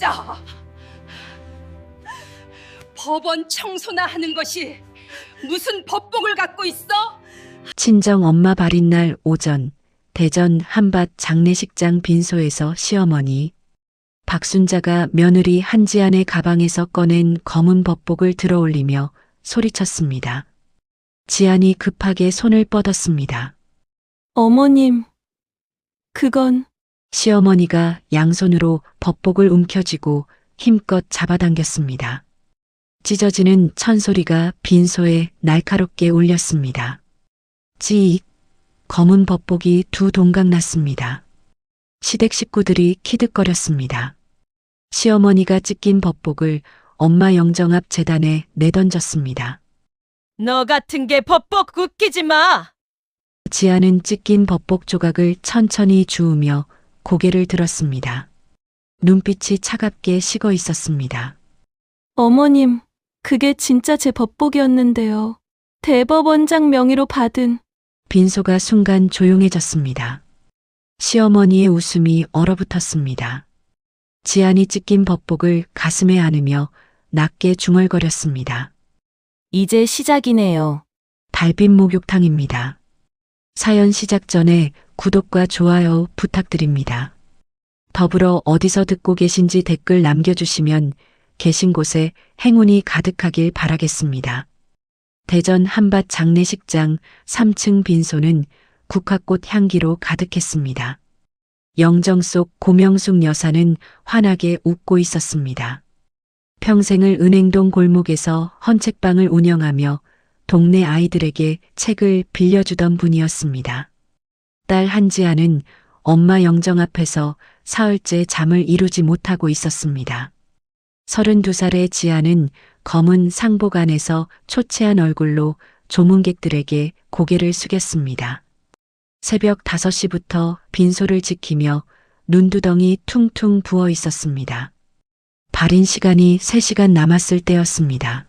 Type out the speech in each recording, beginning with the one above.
진짜. 법원 청소나 하는 것이 무슨 법복을 갖고 있어? 친정 엄마 발인 날 오전 대전 한밭 장례식장 빈소에서 시어머니 박순자가 며느리 한지안의 가방에서 꺼낸 검은 법복을 들어올리며 소리쳤습니다. 지안이 급하게 손을 뻗었습니다. 어머님, 그건 시어머니가 양손으로 법복을 움켜쥐고 힘껏 잡아당겼습니다. 찢어지는 천소리가 빈소에 날카롭게 울렸습니다. 찌익, 검은 법복이 두 동강 났습니다. 시댁 식구들이 키득거렸습니다. 시어머니가 찢긴 법복을 엄마 영정 앞 재단에 내던졌습니다. 너 같은 게 법복 웃기지 마. 지아는 찢긴 법복 조각을 천천히 주우며 고개를 들었습니다. 눈빛이 차갑게 식어 있었습니다. 어머님, 그게 진짜 제 법복이었는데요. 대법원장 명의로 받은. 빈소가 순간 조용해졌습니다. 시어머니의 웃음이 얼어붙었습니다. 지안이 찢긴 법복을 가슴에 안으며 낮게 중얼거렸습니다. 이제 시작이네요. 달빛 목욕탕입니다. 사연 시작 전에 구독과 좋아요 부탁드립니다. 더불어 어디서 듣고 계신지 댓글 남겨주시면 계신 곳에 행운이 가득하길 바라겠습니다. 대전 한밭 장례식장 3층 빈소는 국화꽃 향기로 가득했습니다. 영정 속 고명숙 여사는 환하게 웃고 있었습니다. 평생을 은행동 골목에서 헌책방을 운영하며 동네 아이들에게 책을 빌려주던 분이었습니다. 딸 한지아는 엄마 영정 앞에서 사흘째 잠을 이루지 못하고 있었습니다. 32살의 지아는 검은 상복 안에서 초췌한 얼굴로 조문객들에게 고개를 숙였습니다. 새벽 5시부터 빈소를 지키며 눈두덩이 퉁퉁 부어 있었습니다. 발인 시간이 3시간 남았을 때였습니다.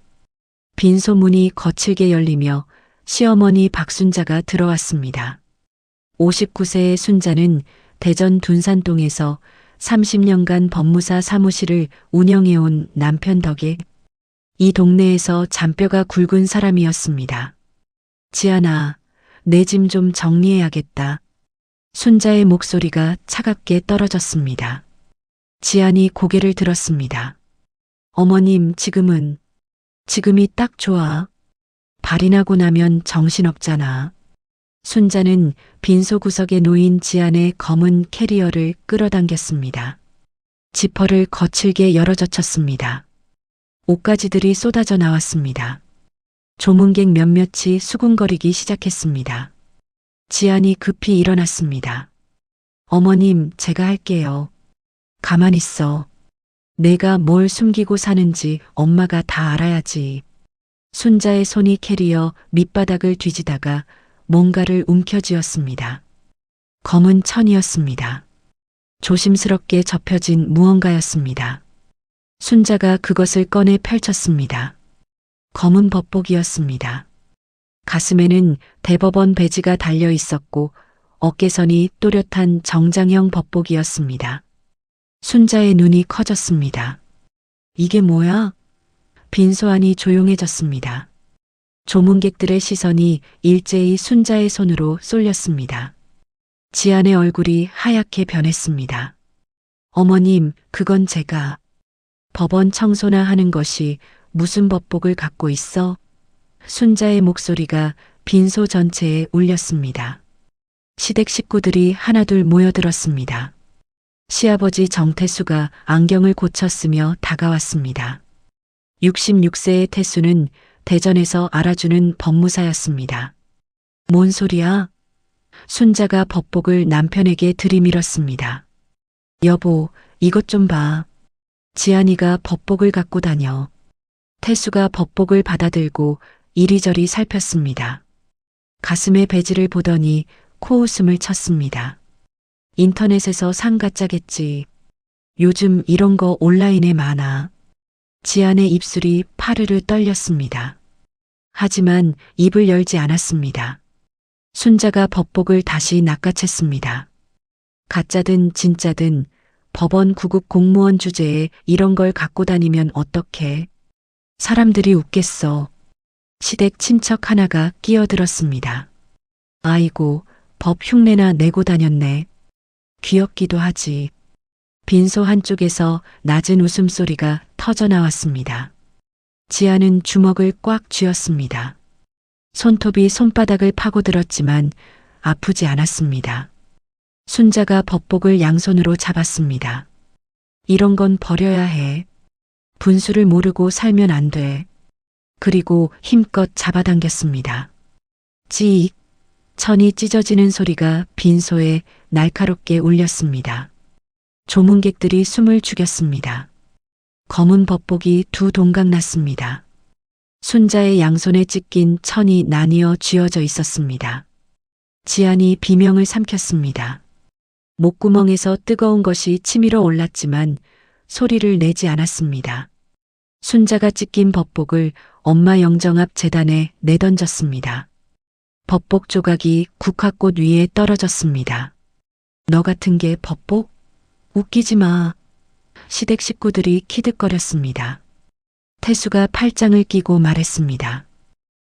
빈소 문이 거칠게 열리며 시어머니 박순자가 들어왔습니다. 59세의 순자는 대전 둔산동에서 30년간 법무사 사무실을 운영해온 남편 덕에 이 동네에서 잔뼈가 굵은 사람이었습니다. 지안아, 내 짐 좀 정리해야겠다. 순자의 목소리가 차갑게 떨어졌습니다. 지안이 고개를 들었습니다. 어머님, 지금이 딱 좋아. 발인하고 나면 정신없잖아. 순자는 빈소 구석에 놓인 지안의 검은 캐리어를 끌어당겼습니다. 지퍼를 거칠게 열어젖혔습니다. 옷가지들이 쏟아져 나왔습니다. 조문객 몇몇이 수군거리기 시작했습니다. 지안이 급히 일어났습니다. 어머님, 제가 할게요. 가만 있어. 내가 뭘 숨기고 사는지 엄마가 다 알아야지. 순자의 손이 캐리어 밑바닥을 뒤지다가 뭔가를 움켜쥐었습니다. 검은 천이었습니다. 조심스럽게 접혀진 무언가였습니다. 순자가 그것을 꺼내 펼쳤습니다. 검은 법복이었습니다. 가슴에는 대법원 배지가 달려 있었고 어깨선이 또렷한 정장형 법복이었습니다. 순자의 눈이 커졌습니다. 이게 뭐야? 빈소 안이 조용해졌습니다. 조문객들의 시선이 일제히 순자의 손으로 쏠렸습니다. 지안의 얼굴이 하얗게 변했습니다. 어머님, 그건 제가 법원 청소나 하는 것이 무슨 법복을 갖고 있어? 순자의 목소리가 빈소 전체에 울렸습니다. 시댁 식구들이 하나둘 모여들었습니다. 시아버지 정태수가 안경을 고쳤으며 다가왔습니다. 66세의 태수는 대전에서 알아주는 법무사였습니다. 뭔 소리야? 순자가 법복을 남편에게 들이밀었습니다. 여보, 이것 좀 봐. 지안이가 법복을 갖고 다녀. 태수가 법복을 받아들고 이리저리 살폈습니다. 가슴의 배지를 보더니 코웃음을 쳤습니다. 인터넷에서 산 가짜겠지. 요즘 이런 거 온라인에 많아. 지안의 입술이 파르르 떨렸습니다. 하지만 입을 열지 않았습니다. 순자가 법복을 다시 낚아챘습니다. 가짜든 진짜든 법원 구급 공무원 주제에 이런 걸 갖고 다니면 어떡해. 사람들이 웃겠어. 시댁 친척 하나가 끼어들었습니다. 아이고, 법 흉내나 내고 다녔네. 귀엽기도 하지. 빈소 한쪽에서 낮은 웃음소리가 터져 나왔습니다. 지아는 주먹을 꽉 쥐었습니다. 손톱이 손바닥을 파고들었지만 아프지 않았습니다. 순자가 법복을 양손으로 잡았습니다. 이런 건 버려야 해. 분수를 모르고 살면 안 돼. 그리고 힘껏 잡아당겼습니다. 찌익, 천이 찢어지는 소리가 빈소에 날카롭게 울렸습니다. 조문객들이 숨을 죽였습니다. 검은 법복이 두 동강 났습니다. 순자의 양손에 찢긴 천이 나뉘어 쥐어져 있었습니다. 지안이 비명을 삼켰습니다. 목구멍에서 뜨거운 것이 치밀어 올랐지만 소리를 내지 않았습니다. 순자가 찢긴 법복을 엄마 영정 앞 재단에 내던졌습니다. 법복 조각이 국화꽃 위에 떨어졌습니다. 너 같은 게 법복? 웃기지 마. 시댁 식구들이 키득거렸습니다. 태수가 팔짱을 끼고 말했습니다.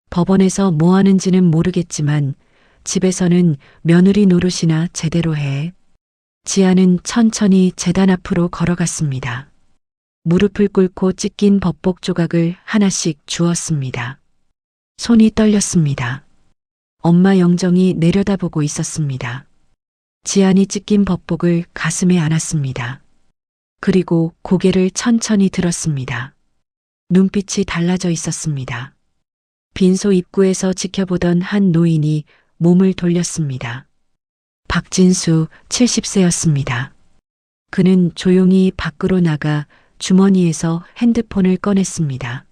법원에서 뭐 하는지는 모르겠지만 집에서는 며느리 노릇이나 제대로 해. 지아는 천천히 재단 앞으로 걸어갔습니다. 무릎을 꿇고 찢긴 법복 조각을 하나씩 주었습니다. 손이 떨렸습니다. 엄마 영정이 내려다보고 있었습니다. 지안이 찢긴 법복을 가슴에 안았습니다. 그리고 고개를 천천히 들었습니다. 눈빛이 달라져 있었습니다. 빈소 입구에서 지켜보던 한 노인이 몸을 돌렸습니다. 박진수 70세였습니다. 그는 조용히 밖으로 나가 주머니에서 핸드폰을 꺼냈습니다.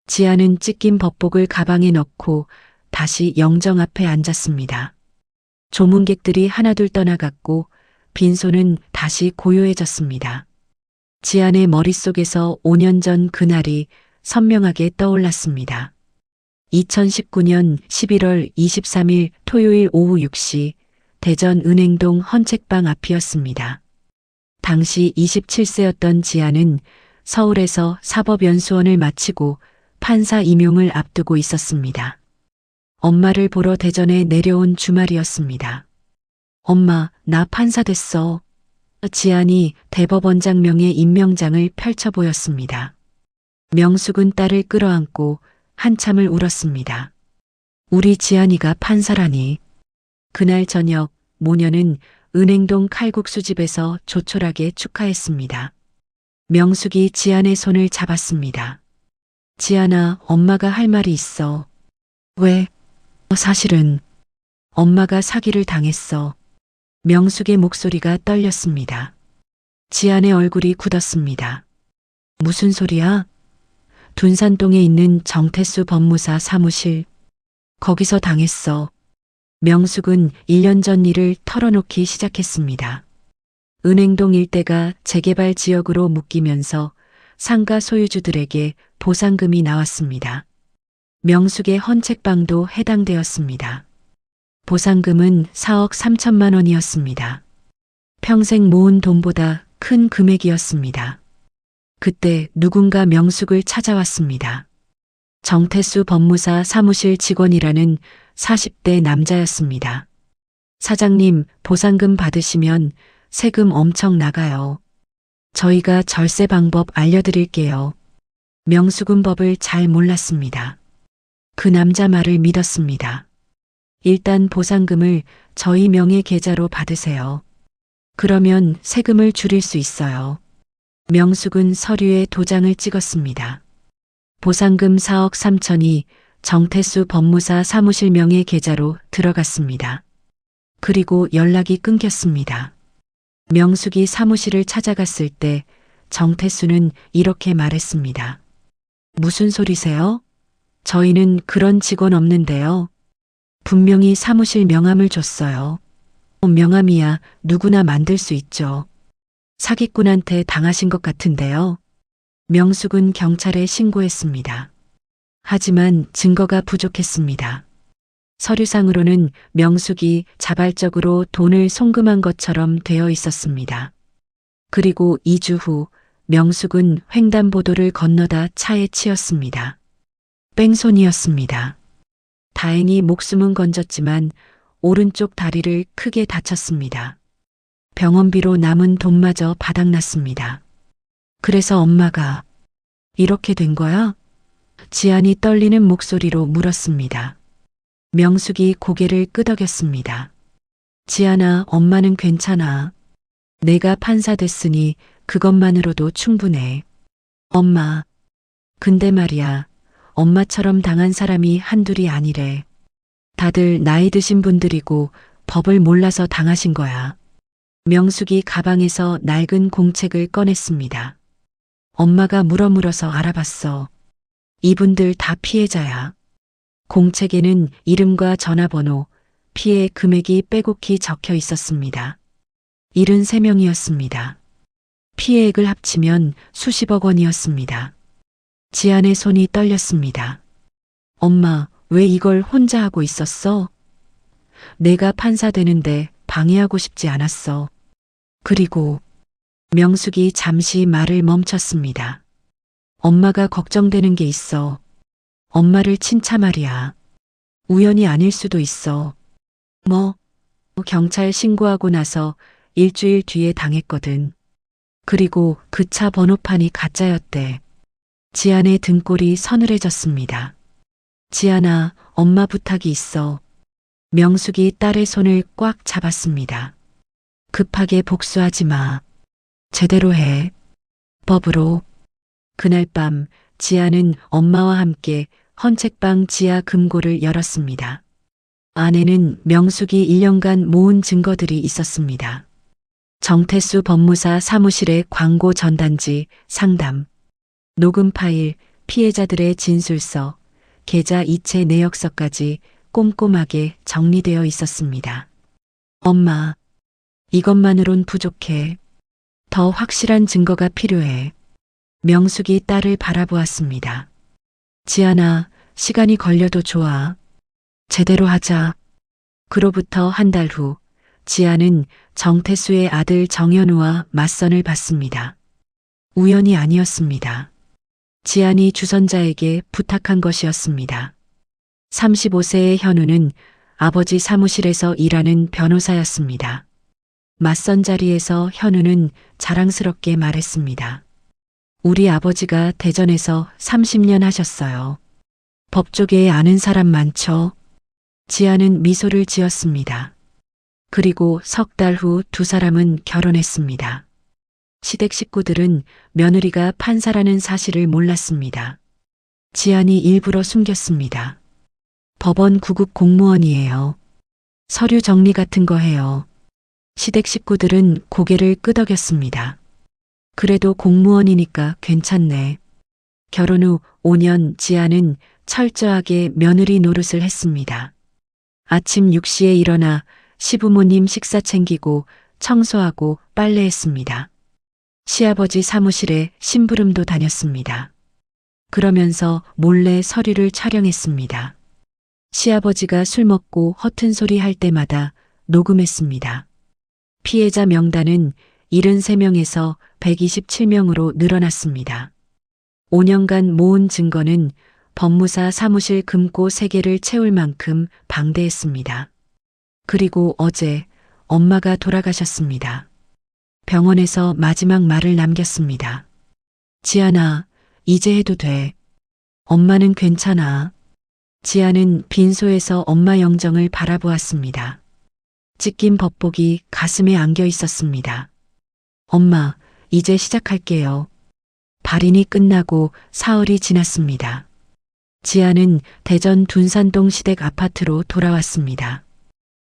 지아는 찢긴 법복을 가방에 넣고 다시 영정 앞에 앉았습니다. 조문객들이 하나둘 떠나갔고 빈소는 다시 고요해졌습니다. 지안의 머릿속에서 5년 전 그날이 선명하게 떠올랐습니다. 2019년 11월 23일 토요일 오후 6시 대전 은행동 헌책방 앞이었습니다. 당시 27세였던 지아는 서울에서 사법연수원을 마치고 판사 임용을 앞두고 있었습니다. 엄마를 보러 대전에 내려온 주말이었습니다. 엄마, 나 판사 됐어. 지안이 대법원장명의 임명장을 펼쳐 보였습니다. 명숙은 딸을 끌어안고 한참을 울었습니다. 우리 지안이가 판사라니. 그날 저녁 모녀는 은행동 칼국수집에서 조촐하게 축하했습니다. 명숙이 지안의 손을 잡았습니다. 지안아, 엄마가 할 말이 있어. 왜? 사실은 엄마가 사기를 당했어. 명숙의 목소리가 떨렸습니다. 지안의 얼굴이 굳었습니다. 무슨 소리야? 둔산동에 있는 정태수 법무사 사무실. 거기서 당했어. 명숙은 1년 전 일을 털어놓기 시작했습니다. 은행동 일대가 재개발 지역으로 묶이면서 상가 소유주들에게 보상금이 나왔습니다. 명숙의 헌책방도 해당되었습니다. 보상금은 4억 3천만 원이었습니다. 평생 모은 돈보다 큰 금액이었습니다. 그때 누군가 명숙을 찾아왔습니다. 정태수 법무사 사무실 직원이라는 40대 남자였습니다. 사장님, 보상금 받으시면 세금 엄청 나가요. 저희가 절세 방법 알려드릴게요. 명숙은 법을 잘 몰랐습니다. 그 남자 말을 믿었습니다. 일단 보상금을 저희 명의 계좌로 받으세요. 그러면 세금을 줄일 수 있어요. 명숙은 서류에 도장을 찍었습니다. 보상금 4억 3천이 정태수 법무사 사무실 명의 계좌로 들어갔습니다. 그리고 연락이 끊겼습니다. 명숙이 사무실을 찾아갔을 때 정태수는 이렇게 말했습니다. 무슨 소리세요? 저희는 그런 직원 없는데요. 분명히 사무실 명함을 줬어요. 명함이야 누구나 만들 수 있죠. 사기꾼한테 당하신 것 같은데요. 명숙은 경찰에 신고했습니다. 하지만 증거가 부족했습니다. 서류상으로는 명숙이 자발적으로 돈을 송금한 것처럼 되어 있었습니다. 그리고 2주 후 명숙은 횡단보도를 건너다 차에 치였습니다. 뺑소니였습니다. 다행히 목숨은 건졌지만 오른쪽 다리를 크게 다쳤습니다. 병원비로 남은 돈마저 바닥났습니다. 그래서 엄마가 이렇게 된 거야? 지안이 떨리는 목소리로 물었습니다. 명숙이 고개를 끄덕였습니다. 지안아, 엄마는 괜찮아. 내가 판사 됐으니 그것만으로도 충분해. 엄마, 근데 말이야, 엄마처럼 당한 사람이 한둘이 아니래. 다들 나이 드신 분들이고 법을 몰라서 당하신 거야. 명숙이 가방에서 낡은 공책을 꺼냈습니다. 엄마가 물어물어서 알아봤어. 이분들 다 피해자야. 공책에는 이름과 전화번호, 피해 금액이 빼곡히 적혀 있었습니다. 73명이었습니다. 피해액을 합치면 수십억 원이었습니다. 지안의 손이 떨렸습니다. 엄마, 왜 이걸 혼자 하고 있었어? 내가 판사 되는데 방해하고 싶지 않았어. 그리고 명숙이 잠시 말을 멈췄습니다. 엄마가 걱정되는 게 있어. 엄마를 친차 말이야. 우연이 아닐 수도 있어. 뭐? 경찰 신고하고 나서 일주일 뒤에 당했거든. 그리고 그 차 번호판이 가짜였대. 지안의 등골이 서늘해졌습니다. 지안아, 엄마 부탁이 있어. 명숙이 딸의 손을 꽉 잡았습니다. 급하게 복수하지 마. 제대로 해. 법으로. 그날 밤 지아는 엄마와 함께 헌책방 지하 금고를 열었습니다. 안에는 명숙이 1년간 모은 증거들이 있었습니다. 정태수 법무사 사무실의 광고 전단지, 상담, 녹음 파일, 피해자들의 진술서, 계좌 이체 내역서까지 꼼꼼하게 정리되어 있었습니다. 엄마, 이것만으론 부족해. 더 확실한 증거가 필요해. 명숙이 딸을 바라보았습니다. 지안아, 시간이 걸려도 좋아. 제대로 하자. 그로부터 한 달 후, 지안은 정태수의 아들 정현우와 맞선을 받습니다. 우연이 아니었습니다. 지안이 주선자에게 부탁한 것이었습니다. 35세의 현우는 아버지 사무실에서 일하는 변호사였습니다. 맞선 자리에서 현우는 자랑스럽게 말했습니다. 우리 아버지가 대전에서 30년 하셨어요. 법조계에 아는 사람 많죠? 지아는 미소를 지었습니다. 그리고 석 달 후 두 사람은 결혼했습니다. 시댁 식구들은 며느리가 판사라는 사실을 몰랐습니다. 지안이 일부러 숨겼습니다. 법원 구급 공무원이에요. 서류 정리 같은 거 해요. 시댁 식구들은 고개를 끄덕였습니다. 그래도 공무원이니까 괜찮네. 결혼 후 5년 지아는 철저하게 며느리 노릇을 했습니다. 아침 6시에 일어나 시부모님 식사 챙기고 청소하고 빨래했습니다. 시아버지 사무실에 심부름도 다녔습니다. 그러면서 몰래 서류를 촬영했습니다. 시아버지가 술 먹고 허튼 소리 할 때마다 녹음했습니다. 피해자 명단은 73명에서 127명으로 늘어났습니다. 5년간 모은 증거는 법무사 사무실 금고 3개를 채울 만큼 방대했습니다. 그리고 어제 엄마가 돌아가셨습니다. 병원에서 마지막 말을 남겼습니다. 지안아, 이제 해도 돼. 엄마는 괜찮아. 지안은 빈소에서 엄마 영정을 바라보았습니다. 찢긴 법복이 가슴에 안겨 있었습니다. 엄마, 이제 시작할게요. 발인이 끝나고 사흘이 지났습니다. 지아는 대전 둔산동 시댁 아파트로 돌아왔습니다.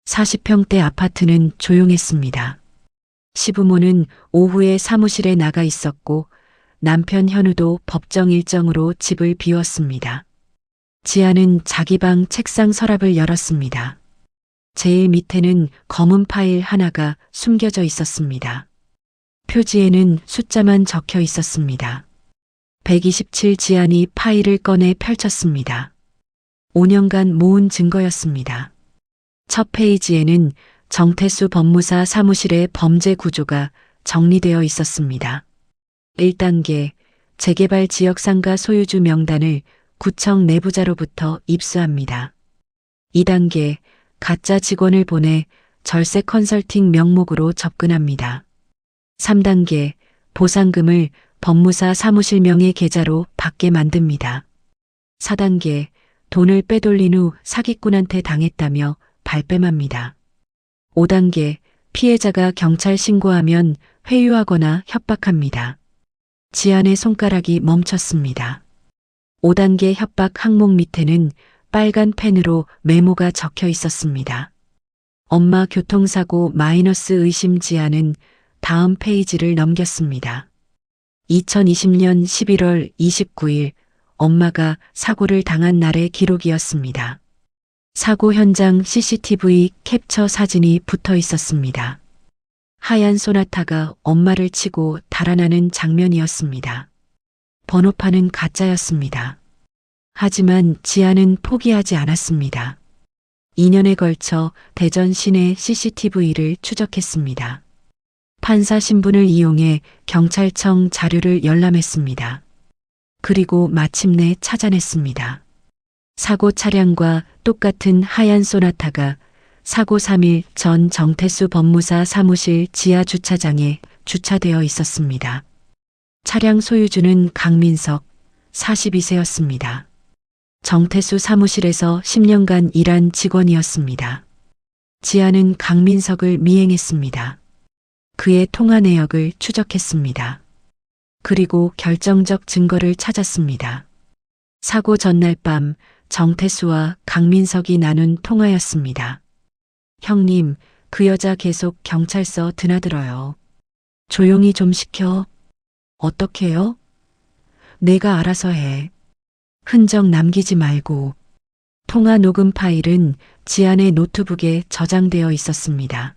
40평대 아파트는 조용했습니다. 시부모는 오후에 사무실에 나가 있었고 남편 현우도 법정 일정으로 집을 비웠습니다. 지아는 자기 방 책상 서랍을 열었습니다. 제일 밑에는 검은 파일 하나가 숨겨져 있었습니다. 표지에는 숫자만 적혀 있었습니다. 127 지안이 파일을 꺼내 펼쳤습니다. 5년간 모은 증거였습니다. 첫 페이지에는 정태수 법무사 사무실의 범죄 구조가 정리되어 있었습니다. 1단계 재개발 지역 상가 소유주 명단을 구청 내부자로부터 입수합니다. 2단계 가짜 직원을 보내 절세 컨설팅 명목으로 접근합니다. 3단계 보상금을 법무사 사무실 명의 계좌로 받게 만듭니다. 4단계 돈을 빼돌린 후 사기꾼한테 당했다며 발뺌합니다. 5단계 피해자가 경찰 신고하면 회유하거나 협박합니다. 지안의 손가락이 멈췄습니다. 5단계 협박 항목 밑에는 빨간 펜으로 메모가 적혀 있었습니다. 엄마 교통사고 마이너스 의심 지안은 다음 페이지를 넘겼습니다. 2020년 11월 29일 엄마가 사고를 당한 날의 기록이었습니다. 사고 현장 CCTV 캡처 사진이 붙어 있었습니다. 하얀 소나타가 엄마를 치고 달아나는 장면이었습니다. 번호판은 가짜였습니다. 하지만 지안은 포기하지 않았습니다. 2년에 걸쳐 대전 시내 CCTV를 추적했습니다. 판사 신분을 이용해 경찰청 자료를 열람했습니다. 그리고 마침내 찾아냈습니다. 사고 차량과 똑같은 하얀 소나타가 사고 3일 전 정태수 법무사 사무실 지하 주차장에 주차되어 있었습니다. 차량 소유주는 강민석, 42세였습니다. 정태수 사무실에서 10년간 일한 직원이었습니다. 지안은 강민석을 미행했습니다. 그의 통화 내역을 추적했습니다. 그리고 결정적 증거를 찾았습니다. 사고 전날 밤 정태수와 강민석이 나눈 통화였습니다. 형님, 그 여자 계속 경찰서 드나들어요. 조용히 좀 시켜. 어떻게요? 내가 알아서 해. 흔적 남기지 말고. 통화 녹음 파일은 지안의 노트북에 저장되어 있었습니다.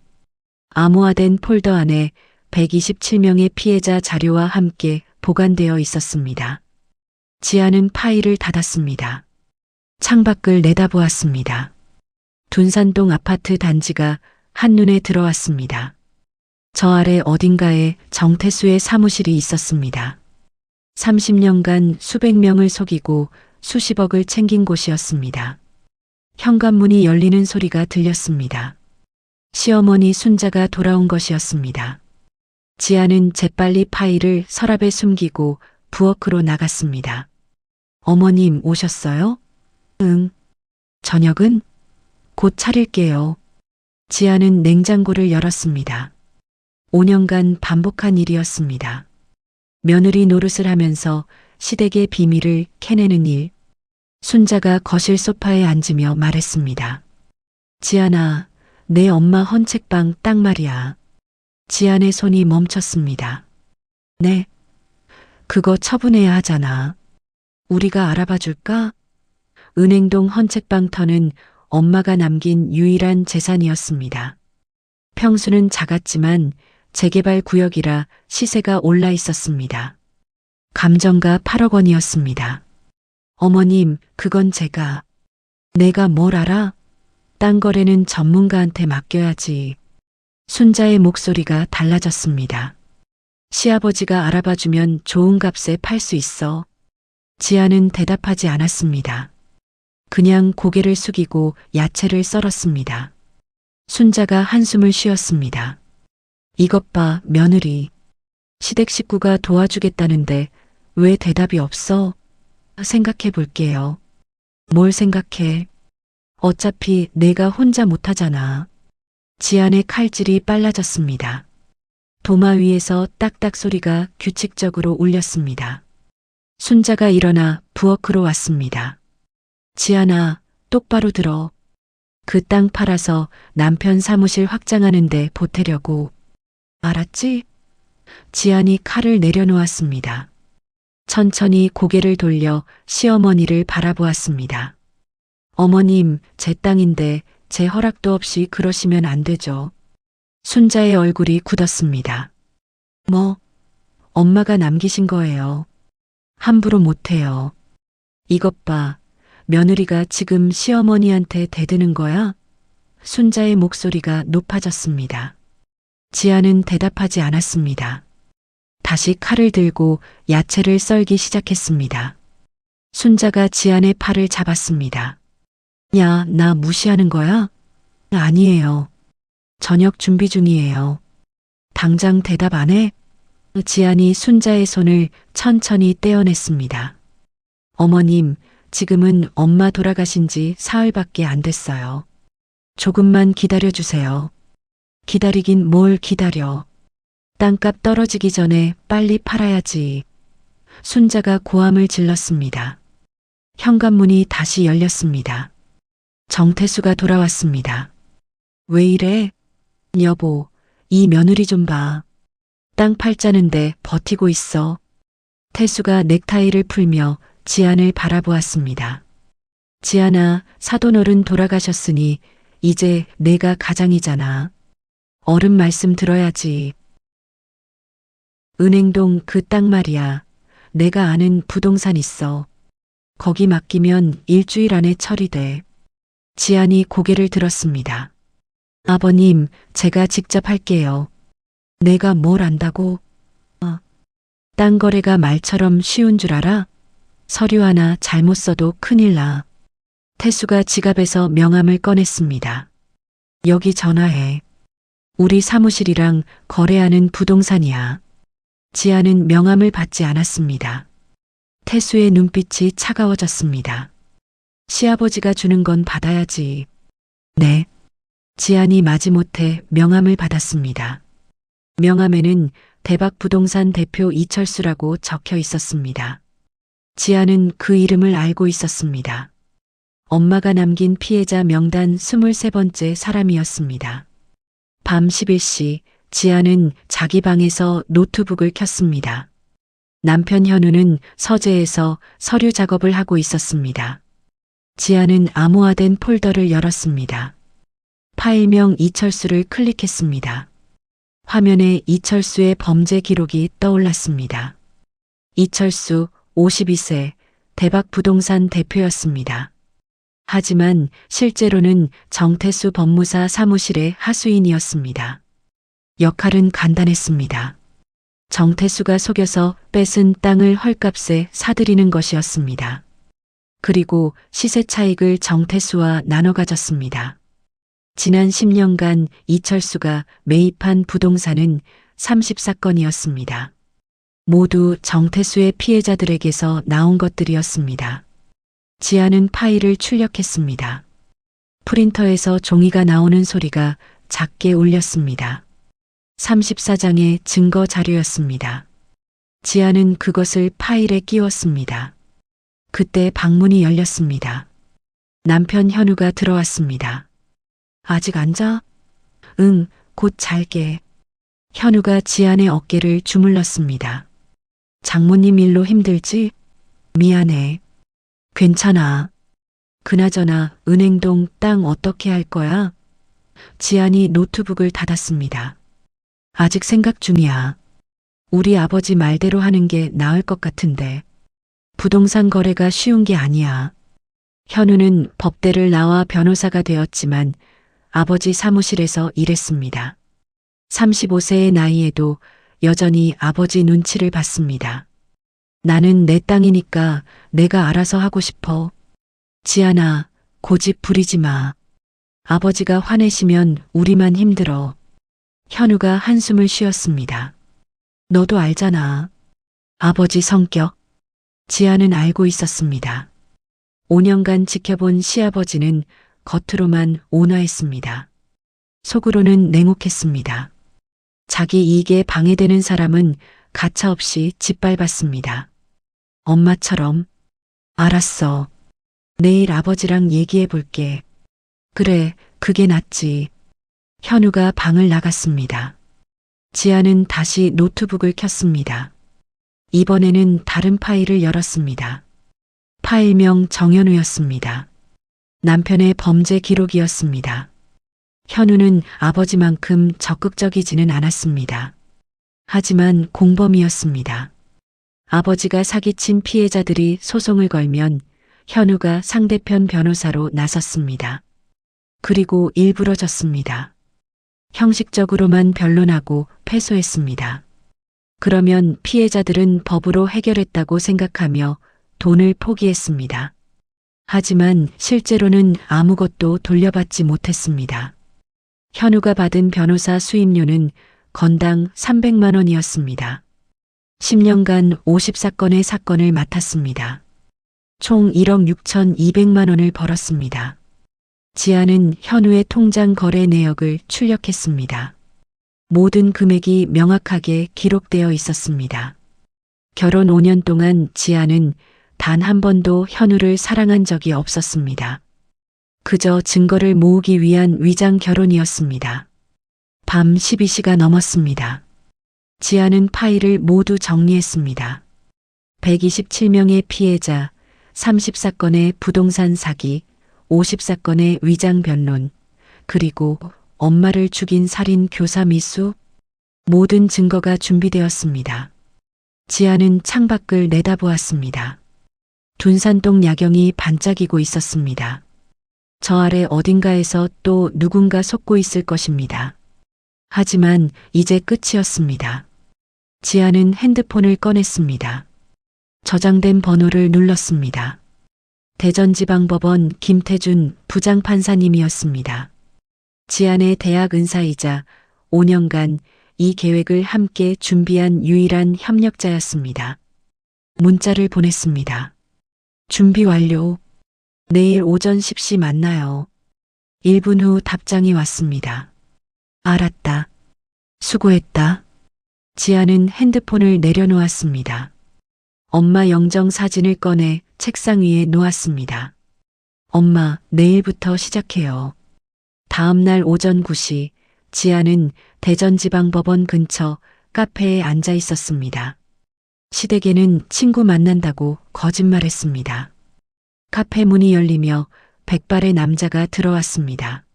암호화된 폴더 안에 127명의 피해자 자료와 함께 보관되어 있었습니다. 지안은 파일을 닫았습니다. 창밖을 내다보았습니다. 둔산동 아파트 단지가 한눈에 들어왔습니다. 저 아래 어딘가에 정태수의 사무실이 있었습니다. 30년간 수백 명을 속이고 수십억을 챙긴 곳이었습니다. 현관문이 열리는 소리가 들렸습니다. 시어머니 순자가 돌아온 것이었습니다. 지안은 재빨리 파일을 서랍에 숨기고 부엌으로 나갔습니다. 어머님 오셨어요? 응. 저녁은? 곧 차릴게요. 지안은 냉장고를 열었습니다. 5년간 반복한 일이었습니다. 며느리 노릇을 하면서 시댁의 비밀을 캐내는 일. 순자가 거실 소파에 앉으며 말했습니다. 지안아, 내 엄마 헌책방 딱 말이야. 지안의 손이 멈췄습니다. 네. 그거 처분해야 하잖아. 우리가 알아봐 줄까? 은행동 헌책방 터는 엄마가 남긴 유일한 재산이었습니다. 평수는 작았지만 재개발 구역이라 시세가 올라 있었습니다. 감정가 8억 원이었습니다. 어머님, 그건 내가 뭘 알아? 땅 거래는 전문가한테 맡겨야지. 순자의 목소리가 달라졌습니다. 시아버지가 알아봐주면 좋은 값에 팔 수 있어. 지안은 대답하지 않았습니다. 그냥 고개를 숙이고 야채를 썰었습니다. 순자가 한숨을 쉬었습니다. 이것 봐, 며느리. 시댁 식구가 도와주겠다는데 왜 대답이 없어? 생각해 볼게요. 뭘 생각해? 어차피 내가 혼자 못하잖아. 지안의 칼질이 빨라졌습니다. 도마 위에서 딱딱 소리가 규칙적으로 울렸습니다. 순자가 일어나 부엌으로 왔습니다. 지안아, 똑바로 들어. 그 땅 팔아서 남편 사무실 확장하는데 보태려고. 알았지? 지안이 칼을 내려놓았습니다. 천천히 고개를 돌려 시어머니를 바라보았습니다. 어머님, 제 땅인데 제 허락도 없이 그러시면 안 되죠. 순자의 얼굴이 굳었습니다. 뭐, 엄마가 남기신 거예요. 함부로 못해요. 이것 봐, 며느리가 지금 시어머니한테 대드는 거야? 순자의 목소리가 높아졌습니다. 지아는 대답하지 않았습니다. 다시 칼을 들고 야채를 썰기 시작했습니다. 순자가 지안의 팔을 잡았습니다. 야, 나 무시하는 거야? 아니에요. 저녁 준비 중이에요. 당장 대답 안 해? 지안이 순자의 손을 천천히 떼어냈습니다. 어머님, 지금은 엄마 돌아가신 지 사흘밖에 안 됐어요. 조금만 기다려주세요. 기다리긴 뭘 기다려. 땅값 떨어지기 전에 빨리 팔아야지. 순자가 고함을 질렀습니다. 현관문이 다시 열렸습니다. 정태수가 돌아왔습니다. 왜 이래? 여보, 이 며느리 좀 봐. 땅 팔자는데 버티고 있어. 태수가 넥타이를 풀며 지안을 바라보았습니다. 지안아, 사돈어른 돌아가셨으니 이제 내가 가장이잖아. 어른 말씀 들어야지. 은행동 그 땅 말이야. 내가 아는 부동산 있어. 거기 맡기면 일주일 안에 처리돼. 지안이 고개를 들었습니다. 아버님, 제가 직접 할게요. 내가 뭘 안다고? 땅 거래가 말처럼 쉬운 줄 알아? 서류 하나 잘못 써도 큰일 나. 태수가 지갑에서 명함을 꺼냈습니다. 여기 전화해. 우리 사무실이랑 거래하는 부동산이야. 지아는 명함을 받지 않았습니다. 태수의 눈빛이 차가워졌습니다. 시아버지가 주는 건 받아야지. 네. 지안이 마지못해 명함을 받았습니다. 명함에는 대박부동산 대표 이철수라고 적혀 있었습니다. 지안은 그 이름을 알고 있었습니다. 엄마가 남긴 피해자 명단 23번째 사람이었습니다. 밤 11시 지안은 자기 방에서 노트북을 켰습니다. 남편 현우는 서재에서 서류 작업을 하고 있었습니다. 지안은 암호화된 폴더를 열었습니다. 파일명 이철수를 클릭했습니다. 화면에 이철수의 범죄 기록이 떠올랐습니다. 이철수 52세 대박부동산 대표였습니다. 하지만 실제로는 정태수 법무사 사무실의 하수인이었습니다. 역할은 간단했습니다. 정태수가 속여서 뺏은 땅을 헐값에 사들이는 것이었습니다. 그리고 시세 차익을 정태수와 나눠 가졌습니다. 지난 10년간 이철수가 매입한 부동산은 30사건이었습니다. 모두 정태수의 피해자들에게서 나온 것들이었습니다. 지아는 파일을 출력했습니다. 프린터에서 종이가 나오는 소리가 작게 울렸습니다. 34장의 증거 자료였습니다. 지아는 그것을 파일에 끼웠습니다. 그때 방문이 열렸습니다. 남편 현우가 들어왔습니다. 아직 안 자? 응, 곧 잘게. 현우가 지안의 어깨를 주물렀습니다. 장모님 일로 힘들지? 미안해. 괜찮아. 그나저나 은행동 땅 어떻게 할 거야? 지안이 노트북을 닫았습니다. 아직 생각 중이야. 우리 아버지 말대로 하는 게 나을 것 같은데. 부동산 거래가 쉬운 게 아니야. 현우는 법대를 나와 변호사가 되었지만 아버지 사무실에서 일했습니다. 35세의 나이에도 여전히 아버지 눈치를 봤습니다. 나는 내 땅이니까 내가 알아서 하고 싶어. 지안아, 고집 부리지 마. 아버지가 화내시면 우리만 힘들어. 현우가 한숨을 쉬었습니다. 너도 알잖아. 아버지 성격. 지아는 알고 있었습니다. 5년간 지켜본 시아버지는 겉으로만 온화했습니다. 속으로는 냉혹했습니다. 자기 이익에 방해되는 사람은 가차없이 짓밟았습니다. 엄마처럼. 알았어. 내일 아버지랑 얘기해 볼게. 그래, 그게 낫지. 현우가 방을 나갔습니다. 지아는 다시 노트북을 켰습니다. 이번에는 다른 파일을 열었습니다. 파일명 정현우였습니다. 남편의 범죄 기록이었습니다. 현우는 아버지만큼 적극적이지는 않았습니다. 하지만 공범이었습니다. 아버지가 사기친 피해자들이 소송을 걸면 현우가 상대편 변호사로 나섰습니다. 그리고 일부러 졌습니다. 형식적으로만 변론하고 패소했습니다. 그러면 피해자들은 법으로 해결했다고 생각하며 돈을 포기했습니다. 하지만 실제로는 아무것도 돌려받지 못했습니다. 현우가 받은 변호사 수임료는 건당 300만 원이었습니다. 10년간 50사건의 사건을 맡았습니다. 총 1억 6,200만 원을 벌었습니다. 지아는 현우의 통장 거래 내역을 출력했습니다. 모든 금액이 명확하게 기록되어 있었습니다. 결혼 5년 동안 지아는 단 한 번도 현우를 사랑한 적이 없었습니다. 그저 증거를 모으기 위한 위장 결혼이었습니다. 밤 12시가 넘었습니다. 지아는 파일을 모두 정리했습니다. 127명의 피해자, 30사건의 부동산 사기, 50사건의 위장 변론, 그리고 엄마를 죽인 살인 교사 미수, 모든 증거가 준비되었습니다. 지아는 창밖을 내다보았습니다. 둔산동 야경이 반짝이고 있었습니다. 저 아래 어딘가에서 또 누군가 속고 있을 것입니다. 하지만 이제 끝이었습니다. 지아는 핸드폰을 꺼냈습니다. 저장된 번호를 눌렀습니다. 대전지방법원 김태준 부장판사님이었습니다. 지안의 대학 은사이자 5년간 이 계획을 함께 준비한 유일한 협력자였습니다. 문자를 보냈습니다. 준비 완료. 내일 오전 10시 만나요. 1분 후 답장이 왔습니다. 알았다. 수고했다. 지아는 핸드폰을 내려놓았습니다. 엄마 영정 사진을 꺼내 책상 위에 놓았습니다. 엄마, 내일부터 시작해요. 다음 날 오전 9시, 지아는 대전지방법원 근처 카페에 앉아 있었습니다. 시댁에는 친구 만난다고 거짓말했습니다. 카페 문이 열리며 백발의 남자가 들어왔습니다.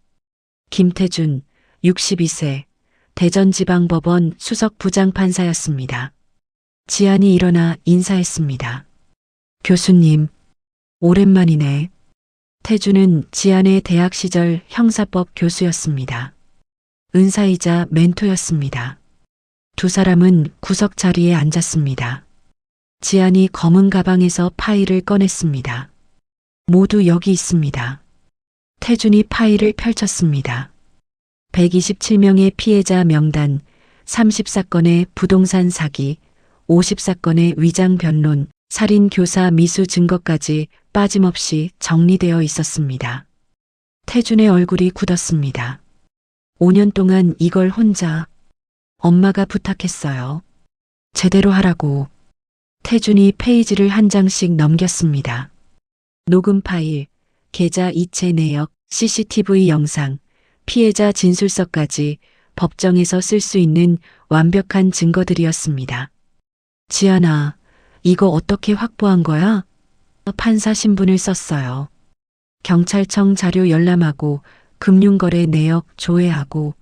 김태준, 62세, 대전지방법원 수석 부장판사였습니다. 지안이 일어나 인사했습니다. 교수님, 오랜만이네. 태준은 지안의 대학 시절 형사법 교수였습니다. 은사이자 멘토였습니다. 두 사람은 구석 자리에 앉았습니다. 지안이 검은 가방에서 파일을 꺼냈습니다. 모두 여기 있습니다. 태준이 파일을 펼쳤습니다. 127명의 피해자 명단, 30사건의 부동산 사기, 50사건의 위장 변론, 살인 교사 미수 증거까지 빠짐없이 정리되어 있었습니다. 태준의 얼굴이 굳었습니다. 5년 동안 이걸 혼자 엄마가 부탁했어요. 제대로 하라고. 태준이 페이지를 한 장씩 넘겼습니다. 녹음 파일, 계좌 이체 내역, CCTV 영상, 피해자 진술서까지 법정에서 쓸 수 있는 완벽한 증거들이었습니다. 지안아, 이거 어떻게 확보한 거야? 판사 신분을 썼어요. 경찰청 자료 열람하고 금융거래 내역 조회하고.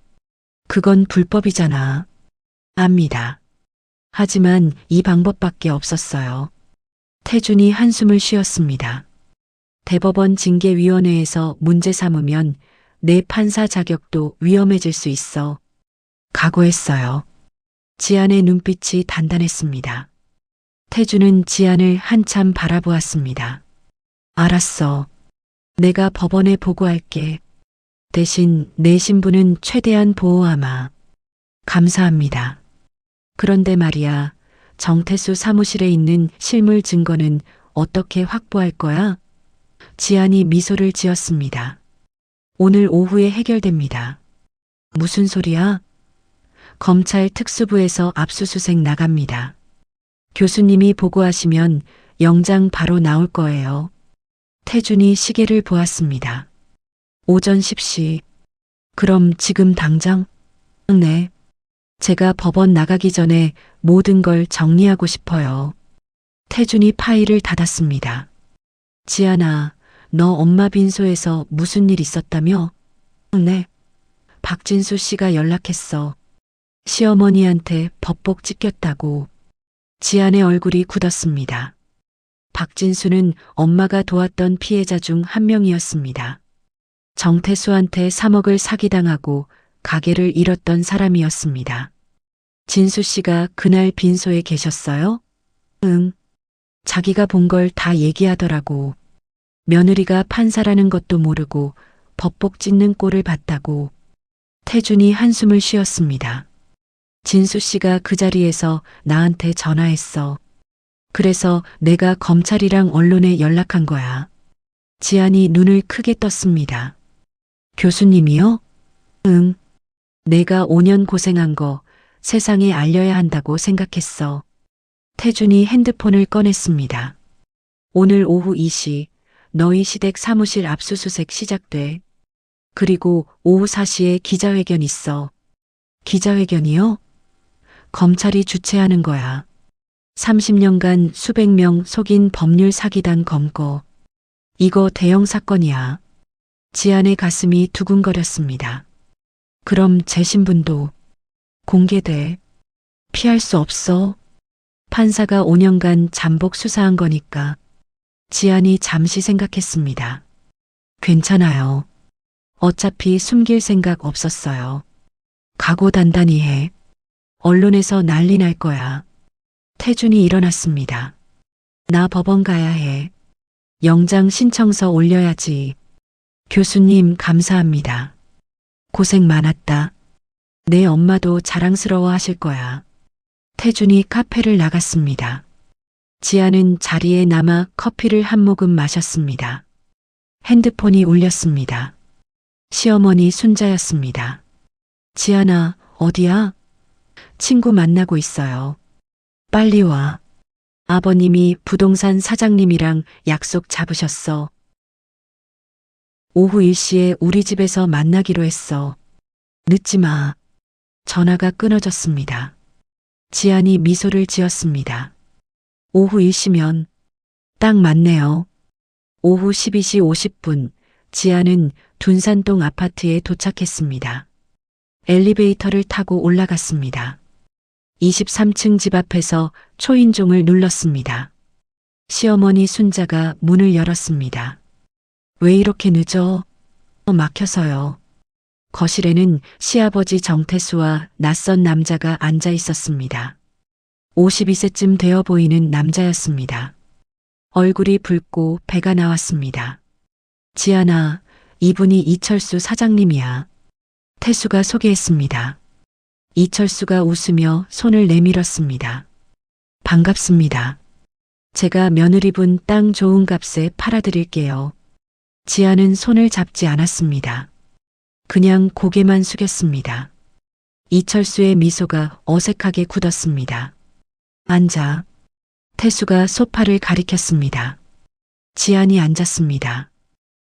그건 불법이잖아. 압니다. 하지만 이 방법밖에 없었어요. 태준이 한숨을 쉬었습니다. 대법원 징계위원회에서 문제 삼으면 내 판사 자격도 위험해질 수 있어. 각오했어요. 지안의 눈빛이 단단했습니다. 태준은 지안을 한참 바라보았습니다. 알았어. 내가 법원에 보고할게. 대신 내 신분은 최대한 보호하마. 감사합니다. 그런데 말이야, 정태수 사무실에 있는 실물 증거는 어떻게 확보할 거야? 지안이 미소를 지었습니다. 오늘 오후에 해결됩니다. 무슨 소리야? 검찰 특수부에서 압수수색 나갑니다. 교수님이 보고하시면 영장 바로 나올 거예요. 태준이 시계를 보았습니다. 오전 10시. 그럼 지금 당장? 네. 제가 법원 나가기 전에 모든 걸 정리하고 싶어요. 태준이 파일을 닫았습니다. 지안아, 너 엄마 빈소에서 무슨 일 있었다며? 네. 박진수 씨가 연락했어. 시어머니한테 법복 찢겼다고. 지안의 얼굴이 굳었습니다. 박진수는 엄마가 도왔던 피해자 중 한 명이었습니다. 정태수한테 3억을 사기당하고 가게를 잃었던 사람이었습니다. 진수 씨가 그날 빈소에 계셨어요? 응. 자기가 본 걸 다 얘기하더라고. 며느리가 판사라는 것도 모르고 법복 찢는 꼴을 봤다고. 태준이 한숨을 쉬었습니다. 진수 씨가 그 자리에서 나한테 전화했어. 그래서 내가 검찰이랑 언론에 연락한 거야. 지안이 눈을 크게 떴습니다. 교수님이요? 응. 내가 5년 고생한 거 세상에 알려야 한다고 생각했어. 태준이 핸드폰을 꺼냈습니다. 오늘 오후 2시 너희 시댁 사무실 압수수색 시작돼. 그리고 오후 4시에 기자회견 있어. 기자회견이요? 검찰이 주최하는 거야. 30년간 수백 명 속인 법률 사기단 검거. 이거 대형 사건이야. 지안의 가슴이 두근거렸습니다. 그럼 제 신분도 공개돼. 피할 수 없어. 판사가 5년간 잠복 수사한 거니까. 지안이 잠시 생각했습니다. 괜찮아요. 어차피 숨길 생각 없었어요. 각오 단단히 해. 언론에서 난리 날 거야. 태준이 일어났습니다. 나 법원 가야 해. 영장 신청서 올려야지. 교수님 감사합니다. 고생 많았다. 내 엄마도 자랑스러워 하실 거야. 태준이 카페를 나갔습니다. 지아는 자리에 남아 커피를 한 모금 마셨습니다. 핸드폰이 울렸습니다. 시어머니 순자였습니다. 지아나, 어디야? 친구 만나고 있어요. 빨리 와. 아버님이 부동산 사장님이랑 약속 잡으셨어. 오후 1시에 우리 집에서 만나기로 했어. 늦지 마. 전화가 끊어졌습니다. 지안이 미소를 지었습니다. 오후 1시면 딱 맞네요. 오후 12시 50분 지안은 둔산동 아파트에 도착했습니다. 엘리베이터를 타고 올라갔습니다. 23층 집 앞에서 초인종을 눌렀습니다. 시어머니 순자가 문을 열었습니다. 왜 이렇게 늦어? 막혀서요. 거실에는 시아버지 정태수와 낯선 남자가 앉아 있었습니다. 52세쯤 되어 보이는 남자였습니다. 얼굴이 붉고 배가 나왔습니다. 지아나, 이분이 이철수 사장님이야. 태수가 소개했습니다. 이철수가 웃으며 손을 내밀었습니다. 반갑습니다. 제가 며느리분 땅 좋은 값에 팔아드릴게요. 지아는 손을 잡지 않았습니다. 그냥 고개만 숙였습니다. 이철수의 미소가 어색하게 굳었습니다. 앉아. 태수가 소파를 가리켰습니다. 지안이 앉았습니다.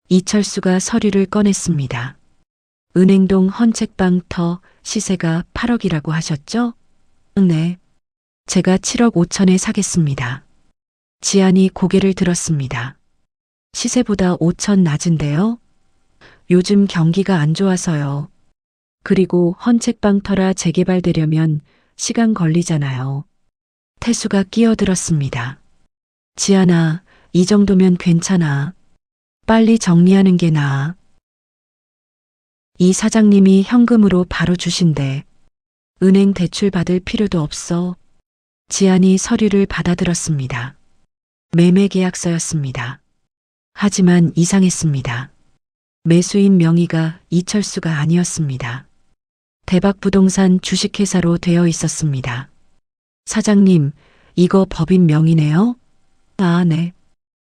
이철수가 서류를 꺼냈습니다. 은행동 헌책방 터 시세가 8억이라고 하셨죠? 네. 제가 7억 5천에 사겠습니다. 지안이 고개를 들었습니다. 시세보다 5천 낮은데요? 요즘 경기가 안 좋아서요. 그리고 헌책방 터라 재개발되려면 시간 걸리잖아요. 태수가 끼어들었습니다. 지안아, 이 정도면 괜찮아. 빨리 정리하는 게 나아. 이 사장님이 현금으로 바로 주신대. 은행 대출 받을 필요도 없어. 지안이 서류를 받아들었습니다. 매매 계약서였습니다. 하지만 이상했습니다. 매수인 명의가 이철수가 아니었습니다. 대박부동산 주식회사로 되어 있었습니다. 사장님, 이거 법인 명의네요? 아, 네.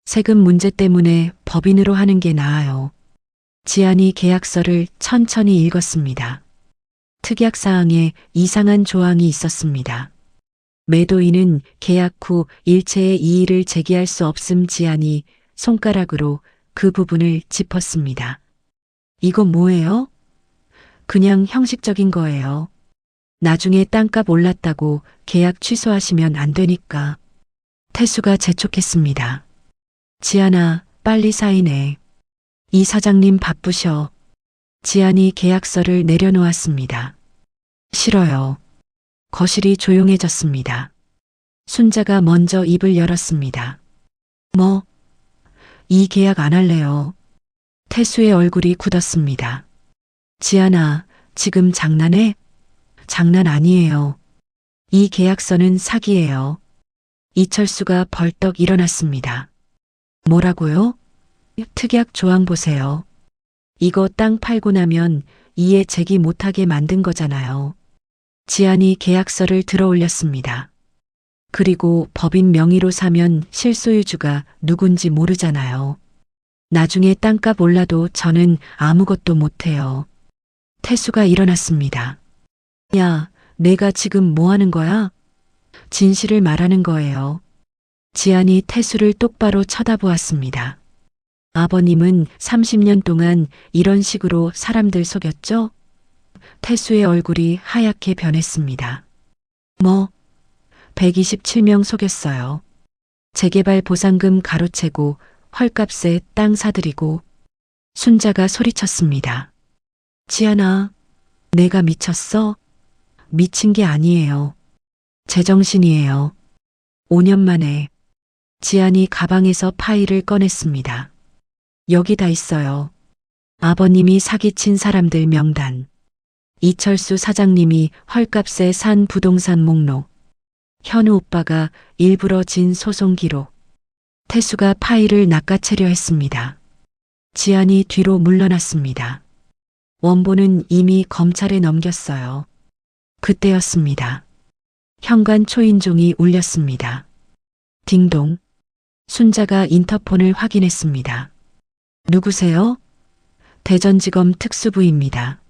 세금 문제 때문에 법인으로 하는 게 나아요. 지안이 계약서를 천천히 읽었습니다. 특약사항에 이상한 조항이 있었습니다. 매도인은 계약 후 일체의 이의를 제기할 수 없음. 지안이 손가락으로 그 부분을 짚었습니다. 이거 뭐예요? 그냥 형식적인 거예요. 나중에 땅값 올랐다고 계약 취소하시면 안 되니까. 태수가 재촉했습니다. 지안아, 빨리 사인해. 이 사장님 바쁘셔. 지안이 계약서를 내려놓았습니다. 싫어요. 거실이 조용해졌습니다. 순자가 먼저 입을 열었습니다. 뭐? 이 계약 안 할래요. 태수의 얼굴이 굳었습니다. 지안아, 지금 장난해? 장난 아니에요. 이 계약서는 사기예요. 이철수가 벌떡 일어났습니다. 뭐라고요? 특약 조항 보세요. 이거 땅 팔고 나면 이해 제기 못하게 만든 거잖아요. 지안이 계약서를 들어 올렸습니다. 그리고 법인 명의로 사면 실소유주가 누군지 모르잖아요. 나중에 땅값 올라도 저는 아무것도 못해요. 태수가 일어났습니다. 야, 내가 지금 뭐 하는 거야? 진실을 말하는 거예요. 지안이 태수를 똑바로 쳐다보았습니다. 아버님은 30년 동안 이런 식으로 사람들 속였죠? 태수의 얼굴이 하얗게 변했습니다. 127명 속였어요. 재개발 보상금 가로채고 헐값에 땅 사들이고. 순자가 소리쳤습니다. 지안아, 내가 미쳤어? 미친 게 아니에요. 제정신이에요. 5년 만에. 지안이 가방에서 파일을 꺼냈습니다. 여기 다 있어요. 아버님이 사기친 사람들 명단. 이철수 사장님이 헐값에 산 부동산 목록. 현우 오빠가 일부러 진 소송 기록. 태수가 파일을 낚아채려 했습니다. 지안이 뒤로 물러났습니다. 원본은 이미 검찰에 넘겼어요. 그때였습니다. 현관 초인종이 울렸습니다. 딩동. 순자가 인터폰을 확인했습니다. 누구세요? 대전지검 특수부입니다.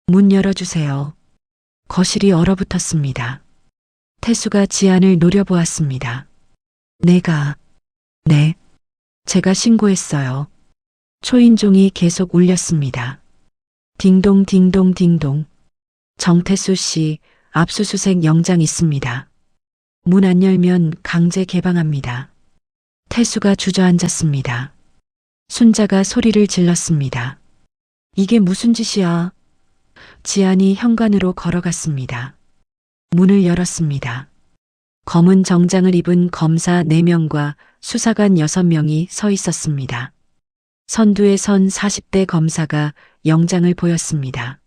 문 열어주세요. 거실이 얼어붙었습니다. 태수가 지안을 노려보았습니다. 네, 제가 신고했어요. 초인종이 계속 울렸습니다. 딩동 딩동 딩동. 정태수 씨, 압수수색 영장 있습니다. 문 안 열면 강제 개방합니다. 태수가 주저앉았습니다. 순자가 소리를 질렀습니다. 이게 무슨 짓이야? 지안이 현관으로 걸어갔습니다. 문을 열었습니다. 검은 정장을 입은 검사 4명과 수사관 6명이 서 있었습니다. 선두에 선 40대 검사가 영장을 보였습니다.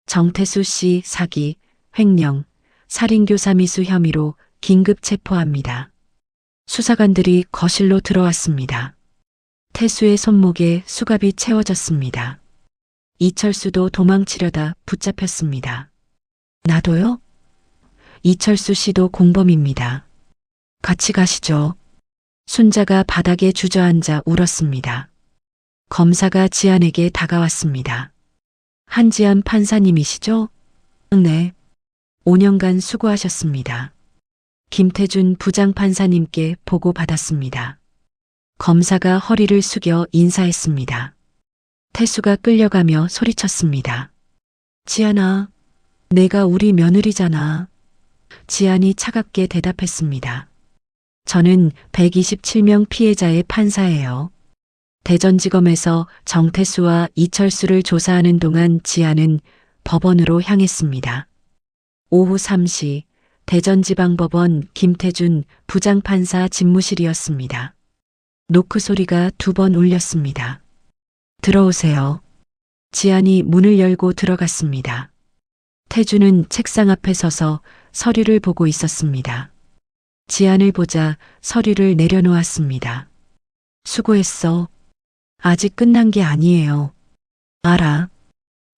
정태수 씨 사기, 횡령, 살인교사 미수 혐의로 긴급 체포합니다. 수사관들이 거실로 들어왔습니다. 태수의 손목에 수갑이 채워졌습니다. 이철수도 도망치려다 붙잡혔습니다. 나도요? 이철수 씨도 공범입니다. 같이 가시죠. 순자가 바닥에 주저앉아 울었습니다. 검사가 지안에게 다가왔습니다. 한지안 판사님이시죠? 네. 5년간 수고하셨습니다. 김태준 부장판사님께 보고받았습니다. 검사가 허리를 숙여 인사했습니다. 태수가 끌려가며 소리쳤습니다. 지안아, 내가 우리 며느리잖아. 지안이 차갑게 대답했습니다. 저는 127명 피해자의 판사예요. 대전지검에서 정태수와 이철수를 조사하는 동안 지안은 법원으로 향했습니다. 오후 3시 대전지방법원 김태준 부장판사 집무실이었습니다. 노크 소리가 2번 울렸습니다. 들어오세요. 지안이 문을 열고 들어갔습니다. 태준은 책상 앞에 서서 서류를 보고 있었습니다. 지안을 보자 서류를 내려놓았습니다. 수고했어. 아직 끝난 게 아니에요. 알아.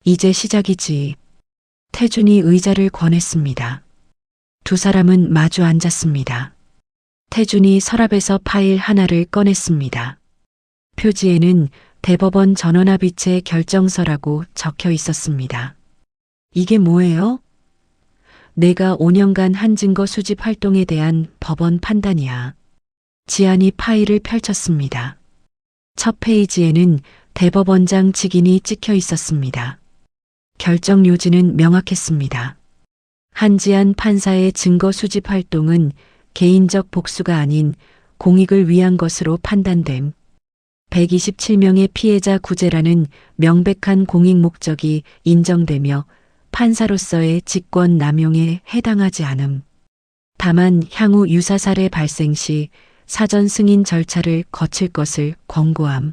이제 시작이지. 태준이 의자를 권했습니다. 두 사람은 마주 앉았습니다. 태준이 서랍에서 파일 하나를 꺼냈습니다. 표지에는 대법원 전원합의체 결정서라고 적혀 있었습니다. 이게 뭐예요? 내가 5년간 한 증거 수집 활동에 대한 법원 판단이야. 지안이 파일을 펼쳤습니다. 첫 페이지에는 대법원장 직인이 찍혀 있었습니다. 결정 요지는 명확했습니다. 한지안 판사의 증거 수집 활동은 개인적 복수가 아닌 공익을 위한 것으로 판단됨. 127명의 피해자 구제라는 명백한 공익 목적이 인정되며 판사로서의 직권 남용에 해당하지 않음. 다만 향후 유사 사례 발생 시 사전 승인 절차를 거칠 것을 권고함.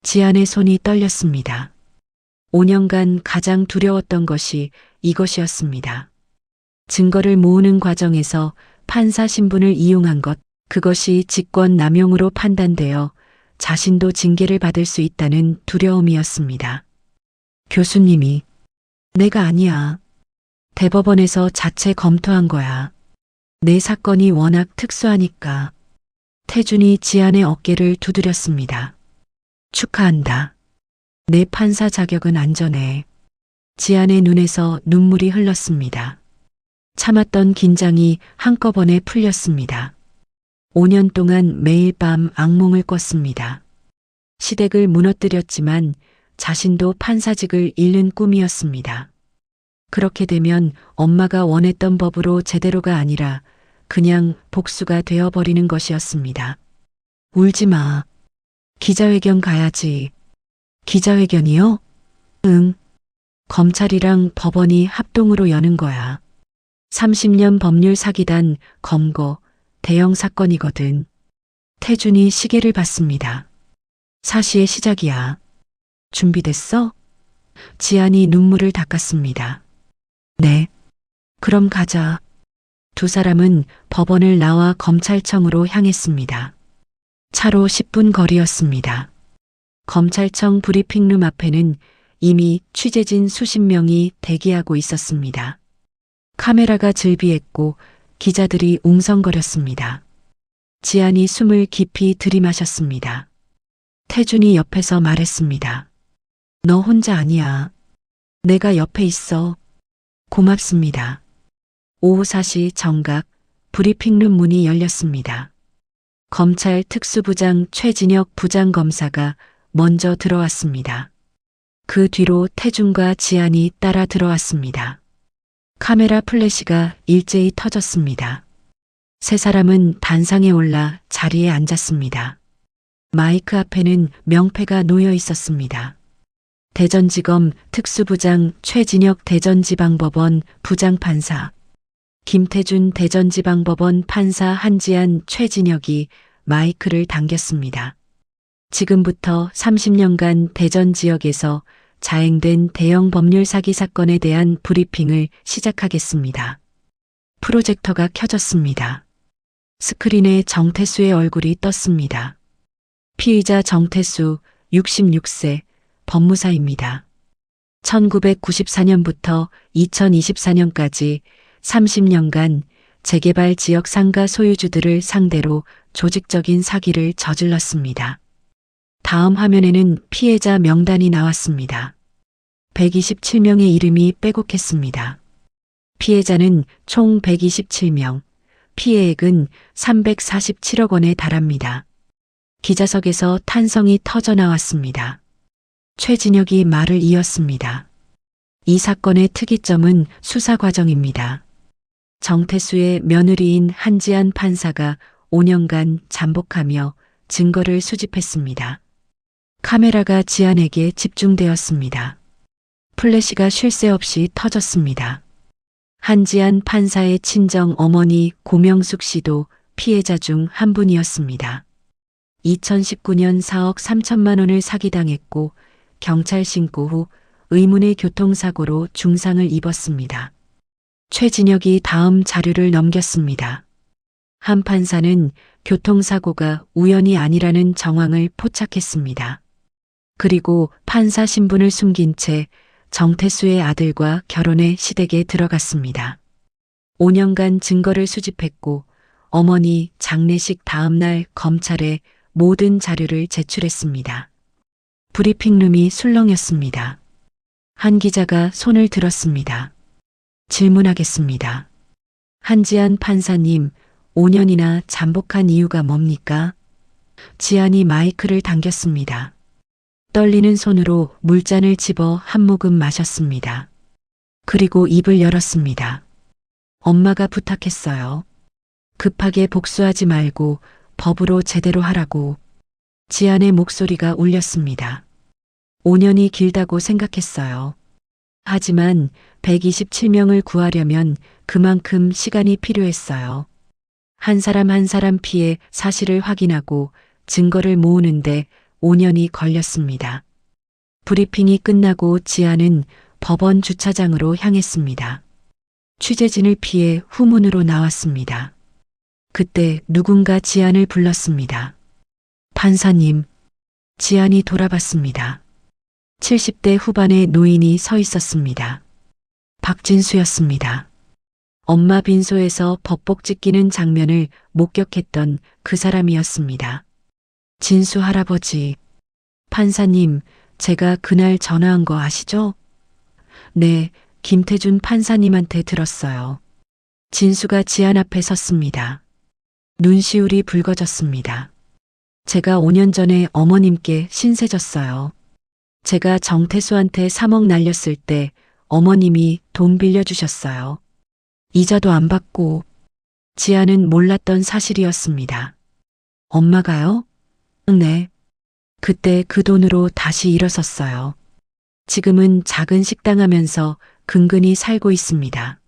지안의 손이 떨렸습니다. 5년간 가장 두려웠던 것이 이것이었습니다. 증거를 모으는 과정에서 판사 신분을 이용한 것, 그것이 직권 남용으로 판단되어 자신도 징계를 받을 수 있다는 두려움이었습니다. 교수님이 내가 아니야. 대법원에서 자체 검토한 거야. 내 사건이 워낙 특수하니까. 태준이 지안의 어깨를 두드렸습니다. 축하한다. 내 판사 자격은 안전해. 지안의 눈에서 눈물이 흘렀습니다. 참았던 긴장이 한꺼번에 풀렸습니다. 5년 동안 매일 밤 악몽을 꿨습니다. 시댁을 무너뜨렸지만 자신도 판사직을 잃는 꿈이었습니다. 그렇게 되면 엄마가 원했던 법으로 제대로가 아니라 그냥 복수가 되어버리는 것이었습니다. 울지 마. 기자회견 가야지. 기자회견이요? 응. 검찰이랑 법원이 합동으로 여는 거야. 30년 법률 사기단 검거 대형 사건이거든. 태준이 시계를 봤습니다. 사시의 시작이야. 준비됐어? 지안이 눈물을 닦았습니다. 네. 그럼 가자. 두 사람은 법원을 나와 검찰청으로 향했습니다. 차로 10분 거리였습니다. 검찰청 브리핑룸 앞에는 이미 취재진 수십 명이 대기하고 있었습니다. 카메라가 즐비했고 기자들이 웅성거렸습니다. 지안이 숨을 깊이 들이마셨습니다. 태준이 옆에서 말했습니다. 너 혼자 아니야. 내가 옆에 있어. 고맙습니다. 오후 4시 정각 브리핑룸 문이 열렸습니다. 검찰 특수부장 최진혁 부장검사가 먼저 들어왔습니다. 그 뒤로 태준과 지안이 따라 들어왔습니다. 카메라 플래시가 일제히 터졌습니다. 세 사람은 단상에 올라 자리에 앉았습니다. 마이크 앞에는 명패가 놓여 있었습니다. 대전지검 특수부장 최진혁 대전지방법원 부장판사, 김태준 대전지방법원 판사 한지안 최진혁이 마이크를 당겼습니다. 지금부터 30년간 대전 지역에서 자행된 대형 법률 사기 사건에 대한 브리핑을 시작하겠습니다. 프로젝터가 켜졌습니다. 스크린에 정태수의 얼굴이 떴습니다. 피의자 정태수 66세 법무사입니다. 1994년부터 2024년까지 30년간 재개발 지역 상가 소유주들을 상대로 조직적인 사기를 저질렀습니다. 다음 화면에는 피해자 명단이 나왔습니다. 127명의 이름이 빼곡했습니다. 피해자는 총 127명, 피해액은 347억 원에 달합니다. 기자석에서 탄성이 터져 나왔습니다. 최진혁이 말을 이었습니다. 이 사건의 특이점은 수사 과정입니다. 정태수의 며느리인 한지안 판사가 5년간 잠복하며 증거를 수집했습니다. 카메라가 지안에게 집중되었습니다. 플래시가 쉴 새 없이 터졌습니다. 한지안 판사의 친정 어머니 고명숙 씨도 피해자 중 한 분이었습니다. 2019년 4억 3천만 원을 사기당했고 경찰 신고 후 의문의 교통사고로 중상을 입었습니다. 최진혁이 다음 자료를 넘겼습니다. 한 판사는 교통사고가 우연이 아니라는 정황을 포착했습니다. 그리고 판사 신분을 숨긴 채 정태수의 아들과 결혼해 시댁에 들어갔습니다. 5년간 증거를 수집했고 어머니 장례식 다음 날 검찰에 모든 자료를 제출했습니다. 브리핑룸이 술렁였습니다. 한 기자가 손을 들었습니다. 질문하겠습니다. 한지안 판사님, 5년이나 잠복한 이유가 뭡니까? 지안이 마이크를 당겼습니다. 떨리는 손으로 물잔을 집어 한 모금 마셨습니다. 그리고 입을 열었습니다. 엄마가 부탁했어요. 급하게 복수하지 말고 법으로 제대로 하라고. 지안의 목소리가 울렸습니다. 5년이 길다고 생각했어요. 하지만 127명을 구하려면 그만큼 시간이 필요했어요. 한 사람 한 사람 피해 사실을 확인하고 증거를 모으는데 5년이 걸렸습니다. 브리핑이 끝나고 지아는 법원 주차장으로 향했습니다. 취재진을 피해 후문으로 나왔습니다. 그때 누군가 지안을 불렀습니다. 판사님. 지안이 돌아봤습니다. 70대 후반의 노인이 서 있었습니다. 박진수였습니다. 엄마 빈소에서 법복 찢기는 장면을 목격했던 그 사람이었습니다. 진수 할아버지. 판사님, 제가 그날 전화한 거 아시죠? 네, 김태준 판사님한테 들었어요. 진수가 지안 앞에 섰습니다. 눈시울이 붉어졌습니다. 제가 5년 전에 어머님께 신세졌어요. 제가 정태수한테 3억 날렸을 때 어머님이 돈 빌려주셨어요. 이자도 안 받고. 지아는 몰랐던 사실이었습니다. 엄마가요? 네. 그때 그 돈으로 다시 일어섰어요. 지금은 작은 식당 하면서 근근히 살고 있습니다.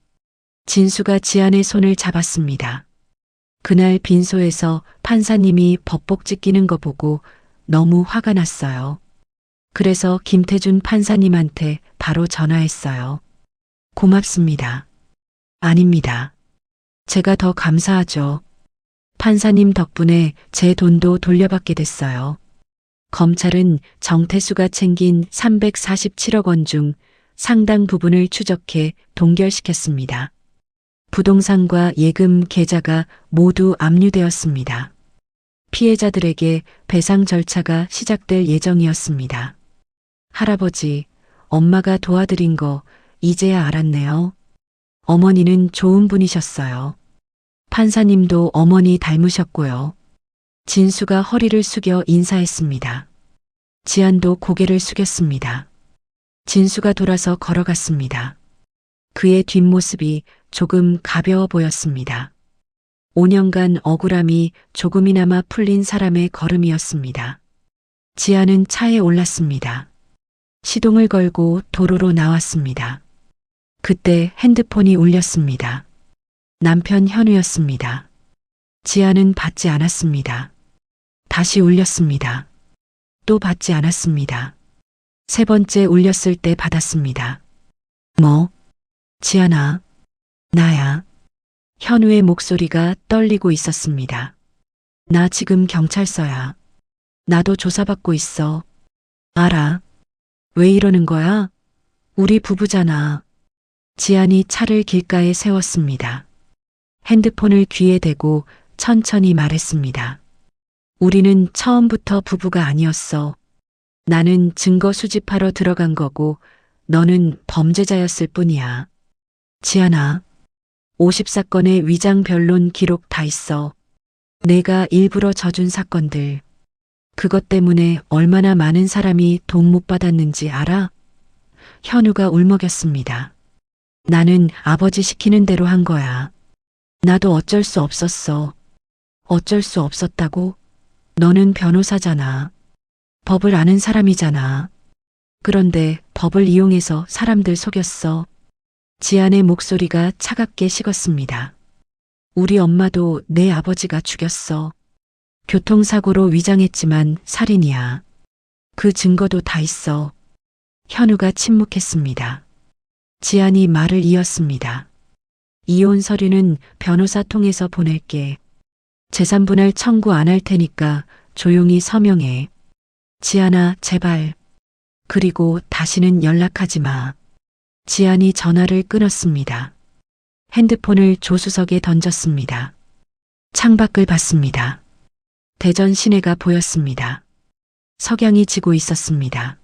진수가 지안의 손을 잡았습니다. 그날 빈소에서 판사님이 법복 찢기는 거 보고 너무 화가 났어요. 그래서 김태준 판사님한테 바로 전화했어요. 고맙습니다. 아닙니다. 제가 더 감사하죠. 판사님 덕분에 제 돈도 돌려받게 됐어요. 검찰은 정태수가 챙긴 347억 원 중 상당 부분을 추적해 동결시켰습니다. 부동산과 예금 계좌가 모두 압류되었습니다. 피해자들에게 배상 절차가 시작될 예정이었습니다. 할아버지, 엄마가 도와드린 거 이제야 알았네요. 어머니는 좋은 분이셨어요. 판사님도 어머니 닮으셨고요. 진수가 허리를 숙여 인사했습니다. 지안도 고개를 숙였습니다. 진수가 돌아서 걸어갔습니다. 그의 뒷모습이 조금 가벼워 보였습니다. 5년간 억울함이 조금이나마 풀린 사람의 걸음이었습니다. 지아는 차에 올랐습니다. 시동을 걸고 도로로 나왔습니다. 그때 핸드폰이 울렸습니다. 남편 현우였습니다. 지아는 받지 않았습니다. 다시 울렸습니다. 또 받지 않았습니다. 세 번째 울렸을 때 받았습니다. 뭐? 지안아, 나야. 현우의 목소리가 떨리고 있었습니다. 나 지금 경찰서야. 나도 조사받고 있어. 알아. 왜 이러는 거야? 우리 부부잖아. 지안이 차를 길가에 세웠습니다. 핸드폰을 귀에 대고 천천히 말했습니다. 우리는 처음부터 부부가 아니었어. 나는 증거 수집하러 들어간 거고 너는 범죄자였을 뿐이야. 지안아, 50사건의 위장 변론 기록 다 있어. 내가 일부러 져준 사건들. 그것 때문에 얼마나 많은 사람이 돈 못 받았는지 알아? 현우가 울먹였습니다. 나는 아버지 시키는 대로 한 거야. 나도 어쩔 수 없었어. 어쩔 수 없었다고? 너는 변호사잖아. 법을 아는 사람이잖아. 그런데 법을 이용해서 사람들 속였어. 지안의 목소리가 차갑게 식었습니다. 우리 엄마도 내 아버지가 죽였어. 교통사고로 위장했지만 살인이야. 그 증거도 다 있어. 현우가 침묵했습니다. 지안이 말을 이었습니다. 이혼 서류는 변호사 통해서 보낼게. 재산분할 청구 안 할 테니까 조용히 서명해. 지안아, 제발. 그리고 다시는 연락하지 마. 지안이 전화를 끊었습니다. 핸드폰을 조수석에 던졌습니다. 창밖을 봤습니다. 대전 시내가 보였습니다. 석양이 지고 있었습니다.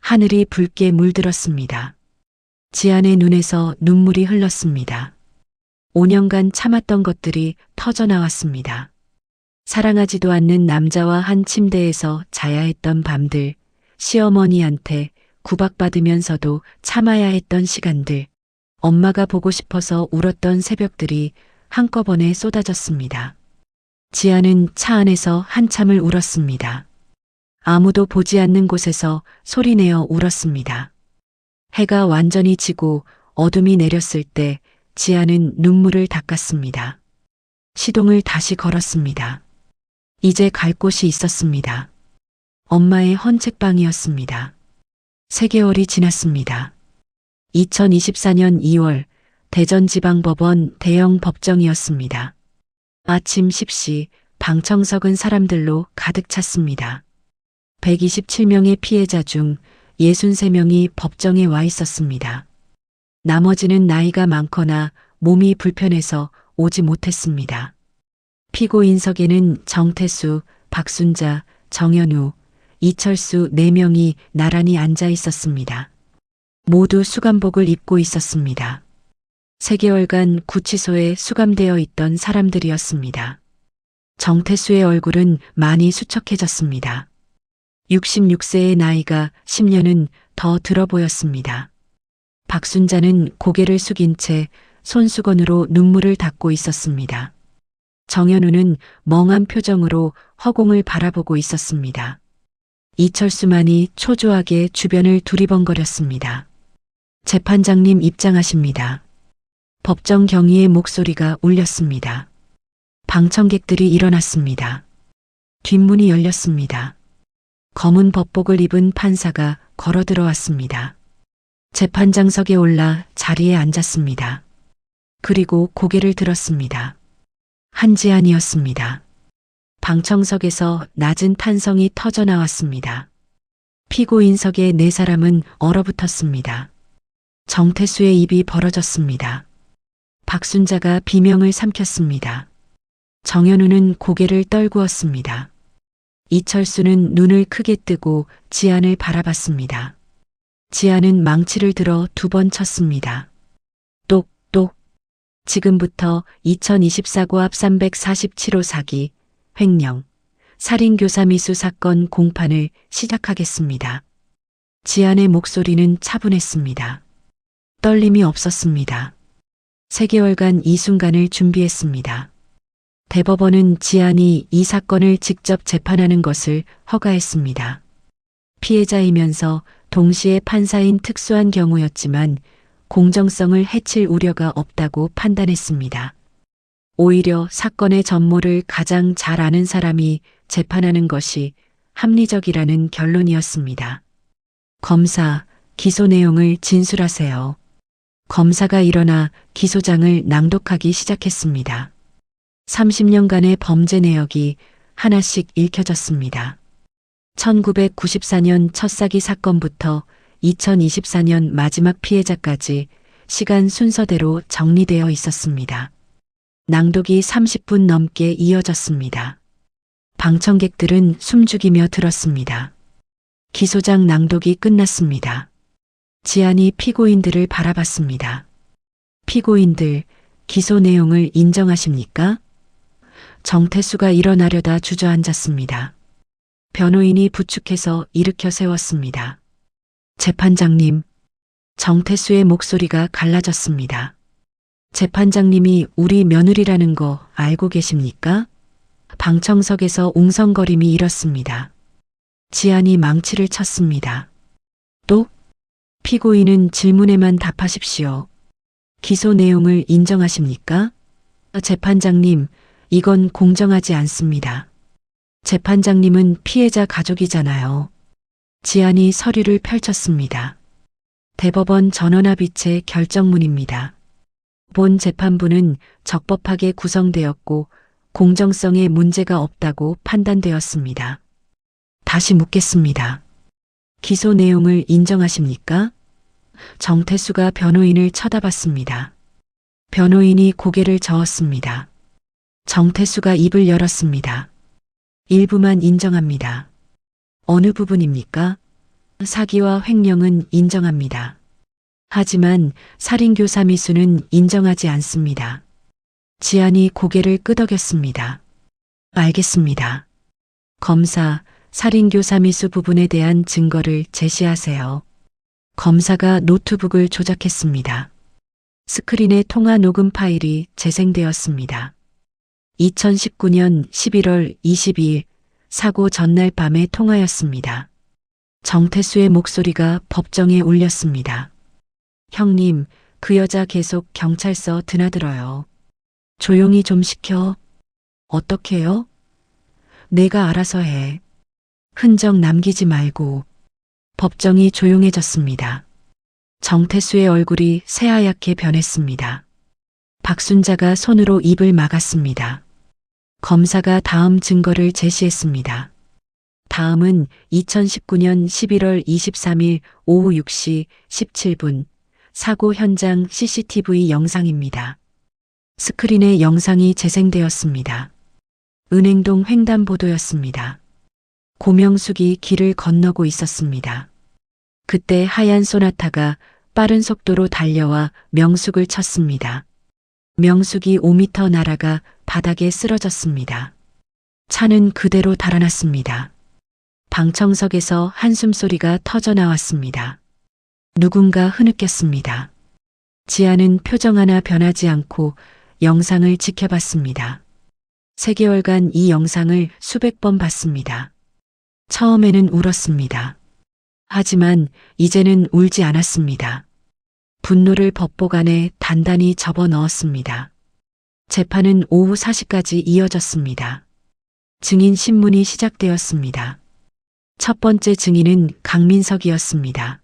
하늘이 붉게 물들었습니다. 지안의 눈에서 눈물이 흘렀습니다. 5년간 참았던 것들이 터져나왔습니다. 사랑하지도 않는 남자와 한 침대에서 자야 했던 밤들, 시어머니한테 구박받으면서도 참아야 했던 시간들, 엄마가 보고 싶어서 울었던 새벽들이 한꺼번에 쏟아졌습니다. 지아는 차 안에서 한참을 울었습니다. 아무도 보지 않는 곳에서 소리내어 울었습니다. 해가 완전히 지고 어둠이 내렸을 때 지아는 눈물을 닦았습니다. 시동을 다시 걸었습니다. 이제 갈 곳이 있었습니다. 엄마의 헌책방이었습니다. 3개월이 지났습니다. 2024년 2월 대전지방법원 대형 법정이었습니다. 아침 10시 방청석은 사람들로 가득 찼습니다. 127명의 피해자 중 63명이 법정에 와 있었습니다. 나머지는 나이가 많거나 몸이 불편해서 오지 못했습니다. 피고인석에는 정태수, 박순자, 정현우, 이철수 4명이 나란히 앉아 있었습니다. 모두 수감복을 입고 있었습니다. 3개월간 구치소에 수감되어 있던 사람들이었습니다. 정태수의 얼굴은 많이 수척해졌습니다. 66세의 나이가 10년은 더 들어 보였습니다. 박순자는 고개를 숙인 채 손수건으로 눈물을 닦고 있었습니다. 정현우는 멍한 표정으로 허공을 바라보고 있었습니다. 이철수만이 초조하게 주변을 두리번거렸습니다. 재판장님 입장하십니다. 법정 경위의 목소리가 울렸습니다. 방청객들이 일어났습니다. 뒷문이 열렸습니다. 검은 법복을 입은 판사가 걸어 들어왔습니다. 재판장석에 올라 자리에 앉았습니다. 그리고 고개를 들었습니다. 한지안이었습니다. 방청석에서 낮은 탄성이 터져 나왔습니다. 피고인석의 4사람은 얼어붙었습니다. 정태수의 입이 벌어졌습니다. 박순자가 비명을 삼켰습니다. 정현우는 고개를 떨구었습니다. 이철수는 눈을 크게 뜨고 지안을 바라봤습니다. 지안은 망치를 들어 2번 쳤습니다. 똑똑. 지금부터 2024 고압 347호 사기, 횡령, 살인교사미수 사건 공판을 시작하겠습니다. 지안의 목소리는 차분했습니다. 떨림이 없었습니다. 3개월간 이 순간을 준비했습니다. 대법원은 지안이 이 사건을 직접 재판하는 것을 허가했습니다. 피해자이면서 동시에 판사인 특수한 경우였지만 공정성을 해칠 우려가 없다고 판단했습니다. 오히려 사건의 전모를 가장 잘 아는 사람이 재판하는 것이 합리적이라는 결론이었습니다. 검사, 기소 내용을 진술하세요. 검사가 일어나 기소장을 낭독하기 시작했습니다. 30년간의 범죄 내역이 하나씩 읽혀졌습니다. 1994년 첫 사기 사건부터 2024년 마지막 피해자까지 시간 순서대로 정리되어 있었습니다. 낭독이 30분 넘게 이어졌습니다. 방청객들은 숨죽이며 들었습니다. 기소장 낭독이 끝났습니다. 지안이 피고인들을 바라봤습니다. 피고인들, 기소 내용을 인정하십니까? 정태수가 일어나려다 주저앉았습니다. 변호인이 부축해서 일으켜 세웠습니다. 재판장님, 정태수의 목소리가 갈라졌습니다. 재판장님이 우리 며느리라는 거 알고 계십니까? 방청석에서 웅성거림이 일었습니다. 지안이 망치를 쳤습니다. 또? 피고인은 질문에만 답하십시오. 기소 내용을 인정하십니까? 재판장님, 이건 공정하지 않습니다. 재판장님은 피해자 가족이잖아요. 지안이 서류를 펼쳤습니다. 대법원 전원합의체 결정문입니다. 본 재판부는 적법하게 구성되었고 공정성에 문제가 없다고 판단되었습니다. 다시 묻겠습니다. 기소 내용을 인정하십니까? 정태수가 변호인을 쳐다봤습니다. 변호인이 고개를 저었습니다. 정태수가 입을 열었습니다. 일부만 인정합니다. 어느 부분입니까? 사기와 횡령은 인정합니다. 하지만 살인교사 미수는 인정하지 않습니다. 지안이 고개를 끄덕였습니다. 알겠습니다. 검사, 살인교사 미수 부분에 대한 증거를 제시하세요. 검사가 노트북을 조작했습니다. 스크린에 통화 녹음 파일이 재생되었습니다. 2019년 11월 22일 사고 전날 밤의 통화였습니다. 정태수의 목소리가 법정에 울렸습니다. 형님, 그 여자 계속 경찰서 드나들어요. 조용히 좀 시켜. 어떻게요? 내가 알아서 해. 흔적 남기지 말고. 법정이 조용해졌습니다. 정태수의 얼굴이 새하얗게 변했습니다. 박순자가 손으로 입을 막았습니다. 검사가 다음 증거를 제시했습니다. 다음은 2019년 11월 23일 오후 6시 17분 사고 현장 CCTV 영상입니다. 스크린에 영상이 재생되었습니다. 은행동 횡단보도였습니다. 고명숙이 길을 건너고 있었습니다. 그때 하얀 소나타가 빠른 속도로 달려와 명숙을 쳤습니다. 명숙이 5m 날아가 바닥에 쓰러졌습니다. 차는 그대로 달아났습니다. 방청석에서 한숨소리가 터져 나왔습니다. 누군가 흐느꼈습니다. 지아는 표정 하나 변하지 않고 영상을 지켜봤습니다. 3개월간 이 영상을 수백 번 봤습니다. 처음에는 울었습니다. 하지만 이제는 울지 않았습니다. 분노를 법복 안에 단단히 접어 넣었습니다. 재판은 오후 4시까지 이어졌습니다. 증인 신문이 시작되었습니다. 첫 번째 증인은 강민석이었습니다.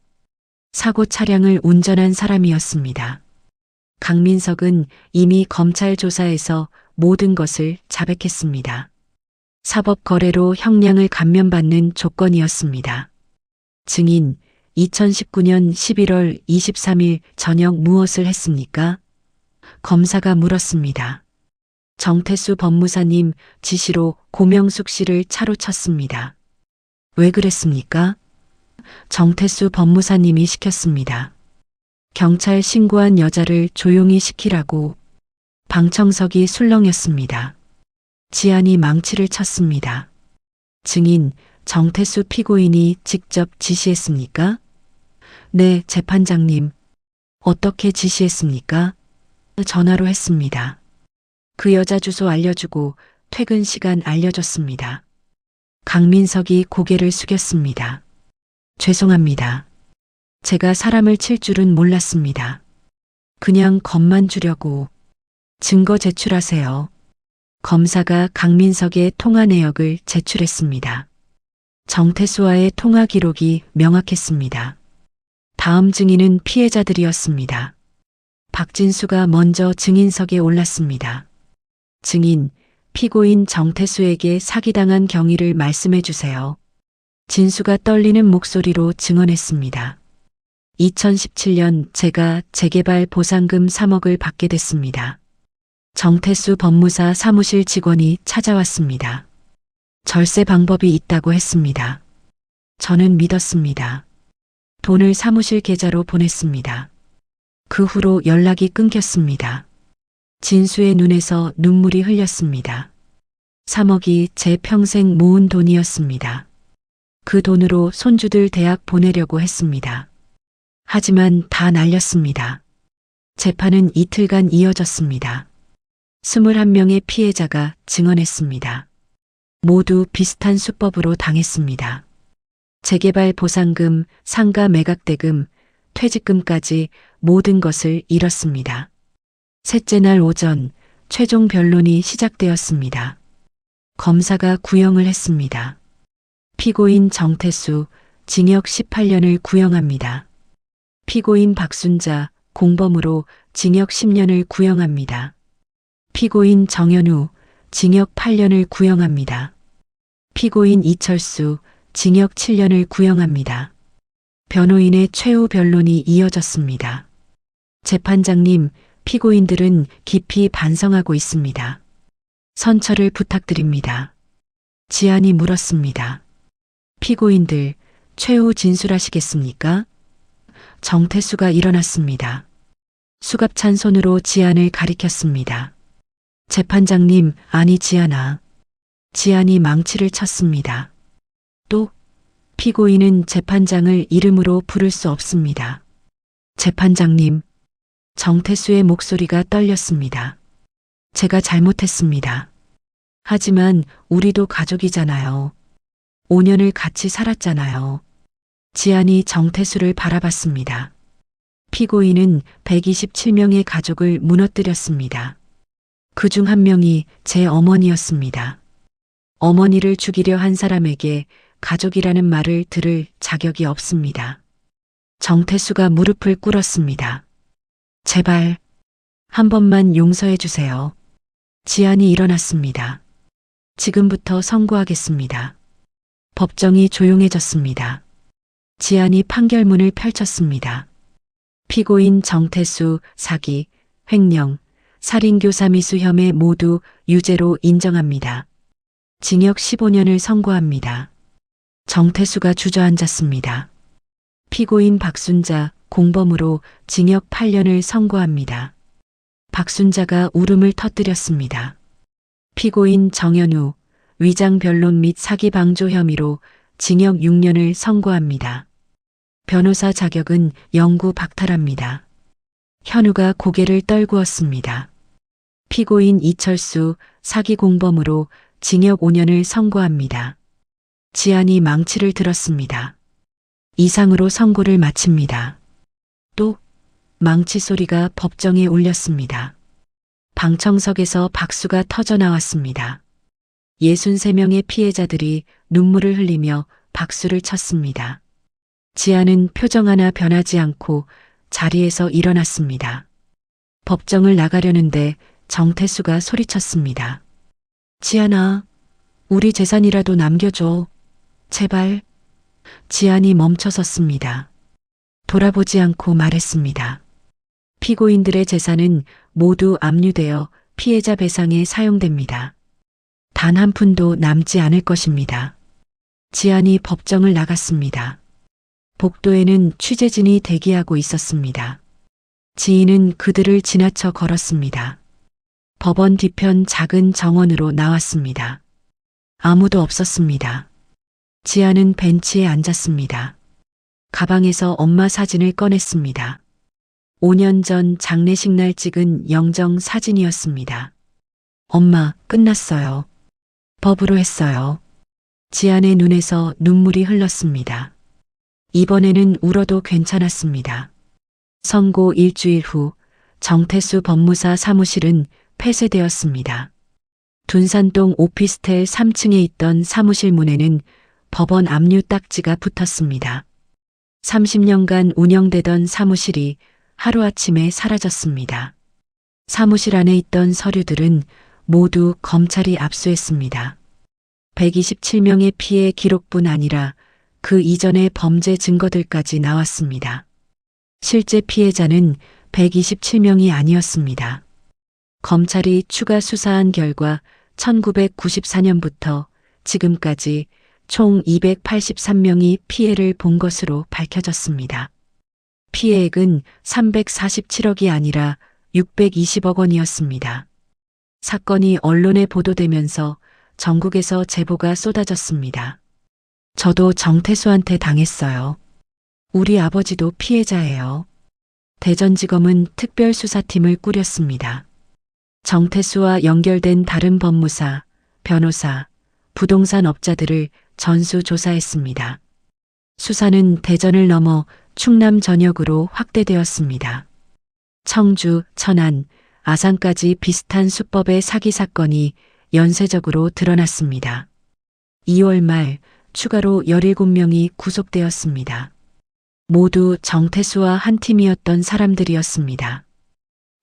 사고 차량을 운전한 사람이었습니다. 강민석은 이미 검찰 조사에서 모든 것을 자백했습니다. 사법 거래로 형량을 감면받는 조건이었습니다. 증인, 2019년 11월 23일 저녁 무엇을 했습니까? 검사가 물었습니다. 정태수 법무사님 지시로 고명숙 씨를 차로 쳤습니다. 왜 그랬습니까? 정태수 법무사님이 시켰습니다. 경찰 신고한 여자를 조용히 시키라고. 방청석이 술렁였습니다. 지안이 망치를 쳤습니다. 증인, 정태수 피고인이 직접 지시했습니까? 네, 재판장님. 어떻게 지시했습니까? 전화로 했습니다. 그 여자 주소 알려주고 퇴근 시간 알려줬습니다. 강민석이 고개를 숙였습니다. 죄송합니다. 제가 사람을 칠 줄은 몰랐습니다. 그냥 겁만 주려고. 증거 제출하세요. 검사가 강민석의 통화 내역을 제출했습니다. 정태수와의 통화 기록이 명확했습니다. 다음 증인은 피해자들이었습니다. 박진수가 먼저 증인석에 올랐습니다. 증인, 피고인 정태수에게 사기당한 경위를 말씀해 주세요. 진수가 떨리는 목소리로 증언했습니다. 2017년 제가 재개발 보상금 3억을 받게 됐습니다. 정태수 법무사 사무실 직원이 찾아왔습니다. 절세 방법이 있다고 했습니다. 저는 믿었습니다. 돈을 사무실 계좌로 보냈습니다. 그 후로 연락이 끊겼습니다. 진수의 눈에서 눈물이 흘렸습니다. 3억이 제 평생 모은 돈이었습니다. 그 돈으로 손주들 대학 보내려고 했습니다. 하지만 다 날렸습니다. 재판은 이틀간 이어졌습니다. 21명의 피해자가 증언했습니다. 모두 비슷한 수법으로 당했습니다. 재개발 보상금, 상가 매각대금, 퇴직금까지 모든 것을 잃었습니다. 셋째 날 오전 최종 변론이 시작되었습니다. 검사가 구형을 했습니다. 피고인 정태수 징역 18년을 구형합니다. 피고인 박순자 공범으로 징역 10년을 구형합니다. 피고인 정현우 징역 8년을 구형합니다. 피고인 이철수 징역 7년을 구형합니다. 변호인의 최후 변론이 이어졌습니다. 재판장님, 피고인들은 깊이 반성하고 있습니다. 선처를 부탁드립니다. 지안이 물었습니다. 피고인들, 최후 진술하시겠습니까? 정태수가 일어났습니다. 수갑찬 손으로 지안을 가리켰습니다. 재판장님, 아니 지안아. 지안이 망치를 쳤습니다. 또 피고인은 재판장을 이름으로 부를 수 없습니다. 재판장님, 정태수의 목소리가 떨렸습니다. 제가 잘못했습니다. 하지만 우리도 가족이잖아요. 5년을 같이 살았잖아요. 지안이 정태수를 바라봤습니다. 피고인은 127명의 가족을 무너뜨렸습니다. 그중 한 명이 제 어머니였습니다. 어머니를 죽이려 한 사람에게 가족이라는 말을 들을 자격이 없습니다. 정태수가 무릎을 꿇었습니다. 제발 한 번만 용서해 주세요. 지안이 일어났습니다. 지금부터 선고하겠습니다. 법정이 조용해졌습니다. 지안이 판결문을 펼쳤습니다. 피고인 정태수 사기, 횡령, 살인교사미수 혐의 모두 유죄로 인정합니다. 징역 15년을 선고합니다. 정태수가 주저앉았습니다. 피고인 박순자 공범으로 징역 8년을 선고합니다. 박순자가 울음을 터뜨렸습니다. 피고인 정현우 위장 변론 및 사기 방조 혐의로 징역 6년을 선고합니다. 변호사 자격은 영구 박탈합니다. 현우가 고개를 떨구었습니다. 피고인 이철수 사기 공범으로 징역 5년을 선고합니다. 지안이 망치를 들었습니다. 이상으로 선고를 마칩니다. 또 망치 소리가 법정에 울렸습니다. 방청석에서 박수가 터져 나왔습니다. 63명의 피해자들이 눈물을 흘리며 박수를 쳤습니다. 지안은 표정 하나 변하지 않고 자리에서 일어났습니다. 법정을 나가려는데 정태수가 소리쳤습니다. 지안아, 우리 재산이라도 남겨줘. 제발. 지안이 멈춰섰습니다. 돌아보지 않고 말했습니다. 피고인들의 재산은 모두 압류되어 피해자 배상에 사용됩니다. 단 한 푼도 남지 않을 것입니다. 지안이 법정을 나갔습니다. 복도에는 취재진이 대기하고 있었습니다. 지인은 그들을 지나쳐 걸었습니다. 법원 뒤편 작은 정원으로 나왔습니다. 아무도 없었습니다. 지안은 벤치에 앉았습니다. 가방에서 엄마 사진을 꺼냈습니다. 5년 전 장례식 날 찍은 영정 사진이었습니다. 엄마, 끝났어요. 법으로 했어요. 지안의 눈에서 눈물이 흘렀습니다. 이번에는 울어도 괜찮았습니다. 선고 일주일 후 정태수 법무사 사무실은 폐쇄되었습니다. 둔산동 오피스텔 3층에 있던 사무실 문에는 법원 압류 딱지가 붙었습니다. 30년간 운영되던 사무실이 하루아침에 사라졌습니다. 사무실 안에 있던 서류들은 모두 검찰이 압수했습니다. 127명의 피해 기록뿐 아니라 그 이전의 범죄 증거들까지 나왔습니다. 실제 피해자는 127명이 아니었습니다. 검찰이 추가 수사한 결과 1994년부터 지금까지 총 283명이 피해를 본 것으로 밝혀졌습니다. 피해액은 347억이 아니라 620억 원이었습니다. 사건이 언론에 보도되면서 전국에서 제보가 쏟아졌습니다. 저도 정태수한테 당했어요. 우리 아버지도 피해자예요. 대전지검은 특별수사팀을 꾸렸습니다. 정태수와 연결된 다른 법무사, 변호사, 부동산 업자들을 전수조사했습니다. 수사는 대전을 넘어 충남 전역으로 확대되었습니다. 청주, 천안, 아산까지 비슷한 수법의 사기 사건이 연쇄적으로 드러났습니다. 2월 말 추가로 17명이 구속되었습니다. 모두 정태수와 한 팀이었던 사람들이었습니다.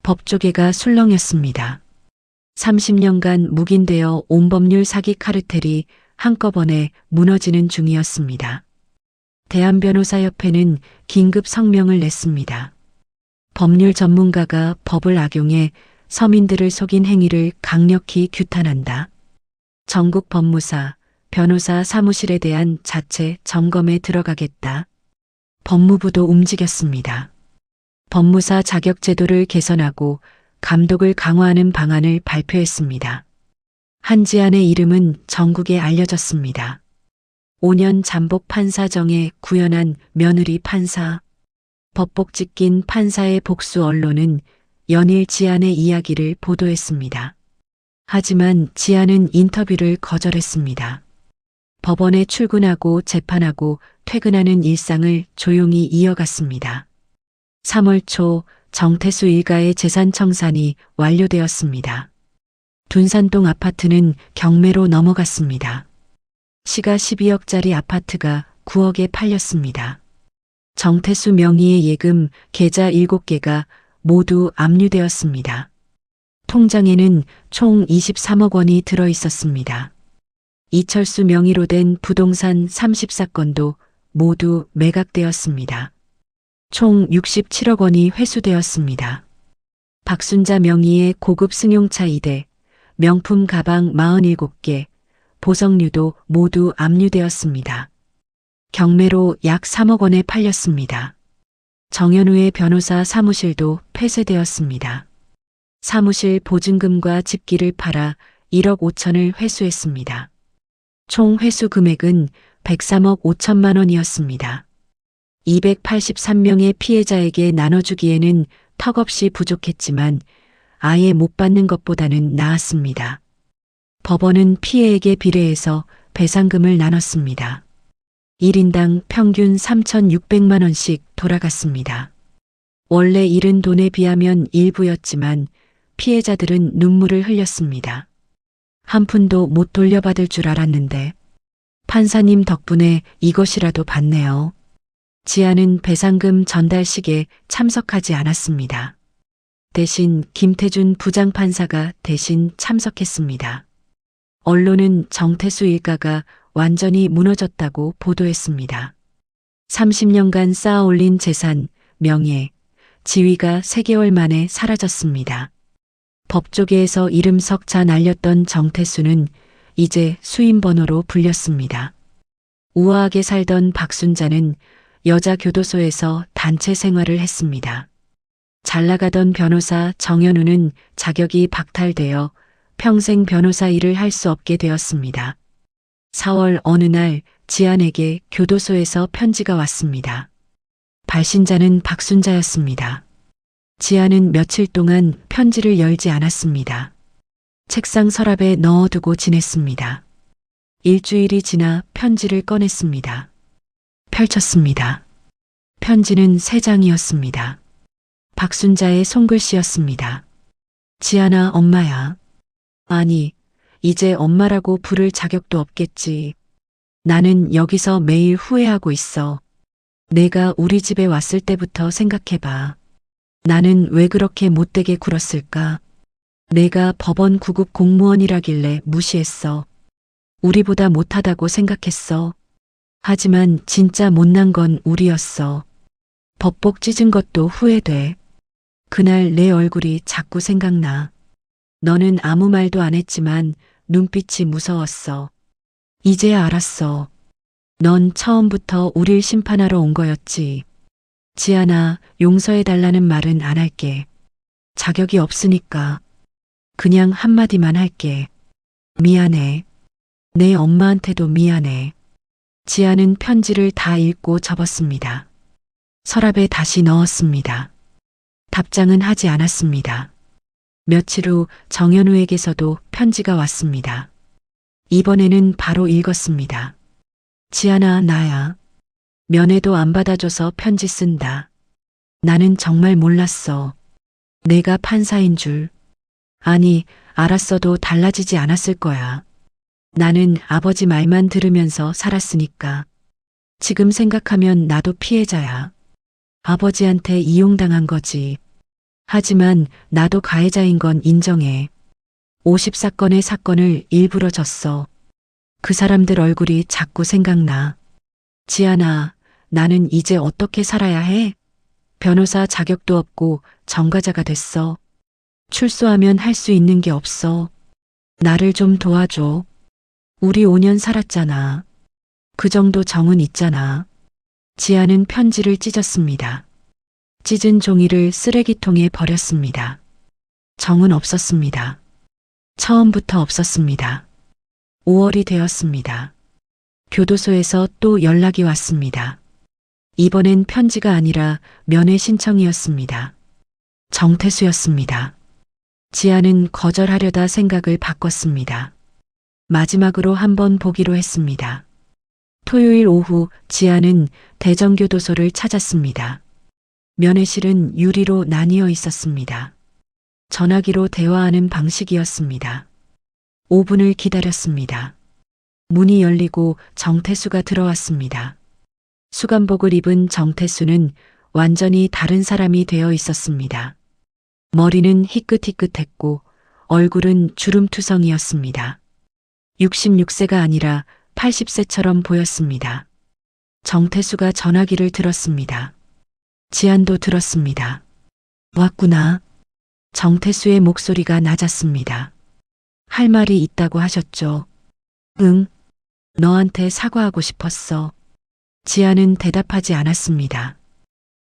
법조계가 술렁였습니다. 30년간 묵인되어 온 법률 사기 카르텔이 한꺼번에 무너지는 중이었습니다. 대한변호사협회는 긴급 성명을 냈습니다. 법률 전문가가 법을 악용해 서민들을 속인 행위를 강력히 규탄한다. 전국 법무사, 변호사 사무실에 대한 자체 점검에 들어가겠다. 법무부도 움직였습니다. 법무사 자격 제도를 개선하고 감독을 강화하는 방안을 발표했습니다. 한지안의 이름은 전국에 알려졌습니다. 5년 잠복 판사 정에 구현한 며느리 판사. 법복 낀 판사의 복수 언론은 연일 지안의 이야기를 보도했습니다. 하지만 지안은 인터뷰를 거절했습니다. 법원에 출근하고 재판하고 퇴근하는 일상을 조용히 이어갔습니다. 3월 초 정태수 일가의 재산 청산이 완료되었습니다. 둔산동 아파트는 경매로 넘어갔습니다. 시가 12억짜리 아파트가 9억에 팔렸습니다. 정태수 명의의 예금 계좌 7개가 모두 압류되었습니다. 통장에는 총 23억 원이 들어 있었습니다. 이철수 명의로 된 부동산 30사건도 모두 매각되었습니다. 총 67억 원이 회수되었습니다. 박순자 명의의 고급 승용차 2대, 명품 가방 47개, 보석류도 모두 압류되었습니다. 경매로 약 3억 원에 팔렸습니다. 정현우의 변호사 사무실도 폐쇄되었습니다. 사무실 보증금과 집기를 팔아 1억 5천을 회수했습니다. 총 회수 금액은 103억 5천만 원이었습니다. 283명의 피해자에게 나눠주기에는 턱없이 부족했지만 아예 못 받는 것보다는 나았습니다. 법원은 피해액에 비례해서 배상금을 나눴습니다. 1인당 평균 3,600만 원씩 돌아갔습니다. 원래 잃은 돈에 비하면 일부였지만 피해자들은 눈물을 흘렸습니다. 한 푼도 못 돌려받을 줄 알았는데 판사님 덕분에 이것이라도 받네요. 지아는 배상금 전달식에 참석하지 않았습니다. 대신 김태준 부장판사가 대신 참석했습니다. 언론은 정태수 일가가 완전히 무너졌다고 보도했습니다. 30년간 쌓아올린 재산, 명예, 지위가 3개월 만에 사라졌습니다. 법조계에서 이름 석자 날렸던 정태수는 이제 수임번호로 불렸습니다. 우아하게 살던 박순자는 여자 교도소에서 단체 생활을 했습니다. 잘 나가던 변호사 정현우는 자격이 박탈되어 평생 변호사 일을 할 수 없게 되었습니다. 4월 어느 날 지안에게 교도소에서 편지가 왔습니다. 발신자는 박순자였습니다. 지안은 며칠 동안 편지를 열지 않았습니다. 책상 서랍에 넣어두고 지냈습니다. 일주일이 지나 편지를 꺼냈습니다. 펼쳤습니다. 편지는 3장이었습니다. 박순자의 손글씨였습니다. 지안아, 엄마야. 아니, 이제 엄마라고 부를 자격도 없겠지. 나는 여기서 매일 후회하고 있어. 내가 우리 집에 왔을 때부터 생각해봐. 나는 왜 그렇게 못되게 굴었을까? 내가 법원 구급 공무원이라길래 무시했어. 우리보다 못하다고 생각했어. 하지만 진짜 못난 건 우리였어. 법복 찢은 것도 후회돼. 그날 내 얼굴이 자꾸 생각나. 너는 아무 말도 안 했지만 눈빛이 무서웠어. 이제야 알았어. 넌 처음부터 우릴 심판하러 온 거였지. 지안아, 용서해달라는 말은 안 할게. 자격이 없으니까. 그냥 한마디만 할게. 미안해. 내 엄마한테도 미안해. 지안은 편지를 다 읽고 접었습니다. 서랍에 다시 넣었습니다. 답장은 하지 않았습니다. 며칠 후 정현우에게서도 편지가 왔습니다. 이번에는 바로 읽었습니다. 지안아, 나야. 면회도 안 받아줘서 편지 쓴다. 나는 정말 몰랐어. 내가 판사인 줄. 아니, 알았어도 달라지지 않았을 거야. 나는 아버지 말만 들으면서 살았으니까. 지금 생각하면 나도 피해자야. 아버지한테 이용당한 거지. 하지만 나도 가해자인 건 인정해. 50사건의 사건을 일부러 졌어. 그 사람들 얼굴이 자꾸 생각나. 지안아, 나는 이제 어떻게 살아야 해? 변호사 자격도 없고 전과자가 됐어. 출소하면 할 수 있는 게 없어. 나를 좀 도와줘. 우리 5년 살았잖아. 그 정도 정은 있잖아. 지아는 편지를 찢었습니다. 찢은 종이를 쓰레기통에 버렸습니다. 정은 없었습니다. 처음부터 없었습니다. 5월이 되었습니다. 교도소에서 또 연락이 왔습니다. 이번엔 편지가 아니라 면회 신청이었습니다. 정태수였습니다. 지아는 거절하려다 생각을 바꿨습니다. 마지막으로 한번 보기로 했습니다. 토요일 오후 지아는 대전교도소를 찾았습니다. 면회실은 유리로 나뉘어 있었습니다. 전화기로 대화하는 방식이었습니다. 5분을 기다렸습니다. 문이 열리고 정태수가 들어왔습니다. 수감복을 입은 정태수는 완전히 다른 사람이 되어 있었습니다. 머리는 희끗희끗했고 얼굴은 주름투성이었습니다. 66세가 아니라 80세처럼 보였습니다. 정태수가 전화기를 들었습니다. 지안도 들었습니다. 왔구나. 정태수의 목소리가 낮았습니다. 할 말이 있다고 하셨죠? 응. 너한테 사과하고 싶었어. 지안은 대답하지 않았습니다.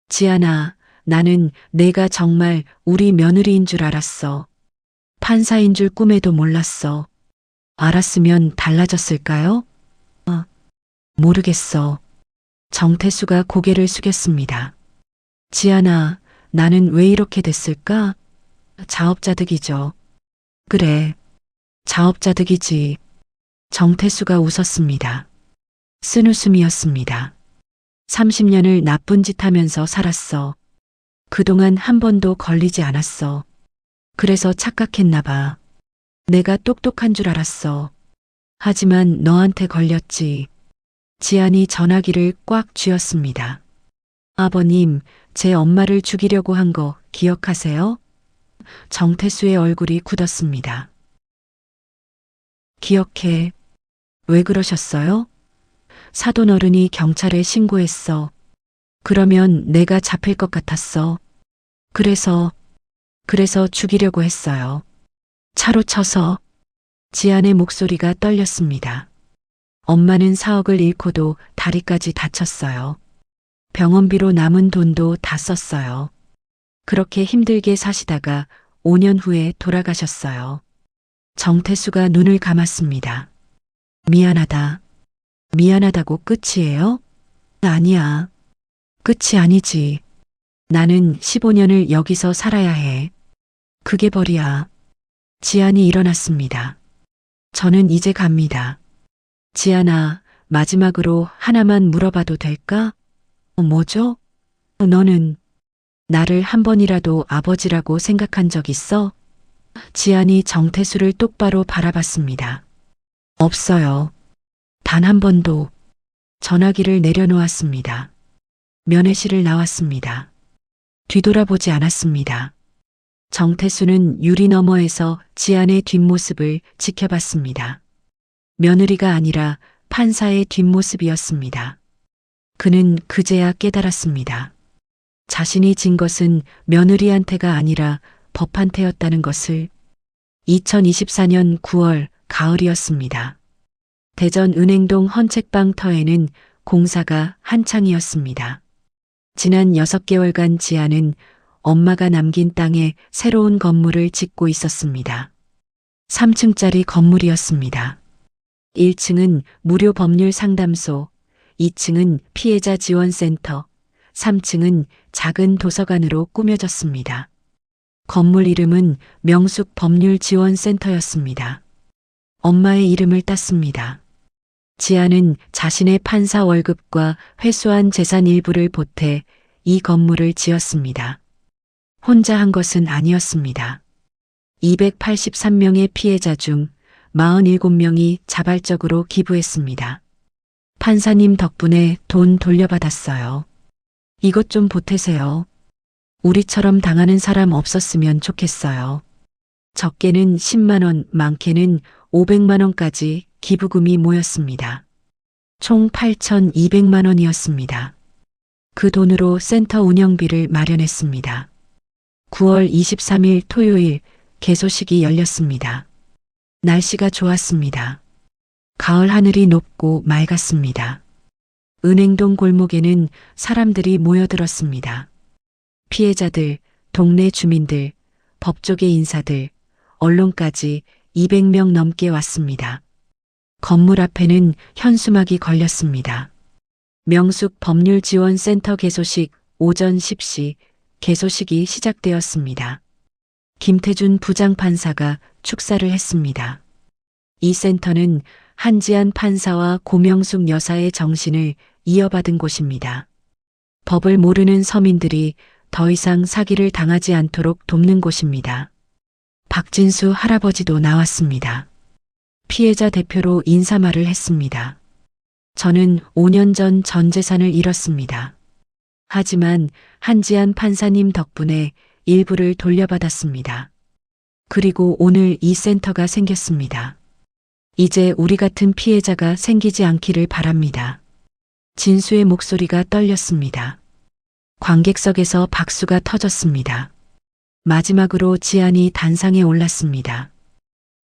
지안아, 나는 내가 정말 우리 며느리인 줄 알았어. 판사인 줄 꿈에도 몰랐어. 알았으면 달라졌을까요? 모르겠어. 정태수가 고개를 숙였습니다. 지안아, 나는 왜 이렇게 됐을까? 자업자득이죠. 그래. 자업자득이지. 정태수가 웃었습니다. 쓴웃음이었습니다. 30년을 나쁜 짓 하면서 살았어. 그동안 한 번도 걸리지 않았어. 그래서 착각했나 봐. 내가 똑똑한 줄 알았어. 하지만 너한테 걸렸지. 지안이 전화기를 꽉 쥐었습니다. 아버님, 제 엄마를 죽이려고 한 거 기억하세요? 정태수의 얼굴이 굳었습니다. 기억해. 왜 그러셨어요? 사돈 어른이 경찰에 신고했어. 그러면 내가 잡힐 것 같았어. 그래서 죽이려고 했어요. 차로 쳐서. 지안의 목소리가 떨렸습니다. 엄마는 4억을 잃고도 다리까지 다쳤어요. 병원비로 남은 돈도 다 썼어요. 그렇게 힘들게 사시다가 5년 후에 돌아가셨어요. 정태수가 눈을 감았습니다. 미안하다. 미안하다고 끝이에요? 아니야. 끝이 아니지. 나는 15년을 여기서 살아야 해. 그게 벌이야. 지안이 일어났습니다. 저는 이제 갑니다. 지안아, 마지막으로 하나만 물어봐도 될까? 뭐죠? 너는 나를 한 번이라도 아버지라고 생각한 적 있어? 지안이 정태수를 똑바로 바라봤습니다. 없어요. 단 한 번도. 전화기를 내려놓았습니다. 면회실을 나왔습니다. 뒤돌아보지 않았습니다. 정태수는 유리 너머에서 지안의 뒷모습을 지켜봤습니다. 며느리가 아니라 판사의 뒷모습이었습니다. 그는 그제야 깨달았습니다. 자신이 진 것은 며느리한테가 아니라 법한테였다는 것을. 2024년 9월 가을이었습니다. 대전 은행동 헌책방 터에는 공사가 한창이었습니다. 지난 6개월간 지안은 엄마가 남긴 땅에 새로운 건물을 짓고 있었습니다. 3층짜리 건물이었습니다. 1층은 무료 법률 상담소, 2층은 피해자 지원센터, 3층은 작은 도서관으로 꾸며졌습니다. 건물 이름은 명숙 법률지원센터였습니다. 엄마의 이름을 땄습니다. 지안은 자신의 판사 월급과 회수한 재산 일부를 보태 이 건물을 지었습니다. 혼자 한 것은 아니었습니다. 283명의 피해자 중 47명이 자발적으로 기부했습니다. 판사님 덕분에 돈 돌려받았어요. 이것 좀 보태세요. 우리처럼 당하는 사람 없었으면 좋겠어요. 적게는 10만 원, 많게는 500만 원까지 기부금이 모였습니다. 총 8,200만 원이었습니다. 그 돈으로 센터 운영비를 마련했습니다. 9월 23일 토요일 개소식이 열렸습니다. 날씨가 좋았습니다. 가을 하늘이 높고 맑았습니다. 은행동 골목에는 사람들이 모여들었습니다. 피해자들, 동네 주민들, 법조계 인사들, 언론까지 200명 넘게 왔습니다. 건물 앞에는 현수막이 걸렸습니다. 명숙 법률지원센터 개소식 오전 10시 개소식이 시작되었습니다. 김태준 부장판사가 축사를 했습니다. 이 센터는 한지안 판사와 고명숙 여사의 정신을 이어받은 곳입니다. 법을 모르는 서민들이 더 이상 사기를 당하지 않도록 돕는 곳입니다. 박진수 할아버지도 나왔습니다. 피해자 대표로 인사말을 했습니다. 저는 5년 전 전 재산을 잃었습니다. 하지만 한지한 판사님 덕분에 일부를 돌려받았습니다. 그리고 오늘 이 센터가 생겼습니다. 이제 우리 같은 피해자가 생기지 않기를 바랍니다. 진수의 목소리가 떨렸습니다. 관객석에서 박수가 터졌습니다. 마지막으로 지안이 단상에 올랐습니다.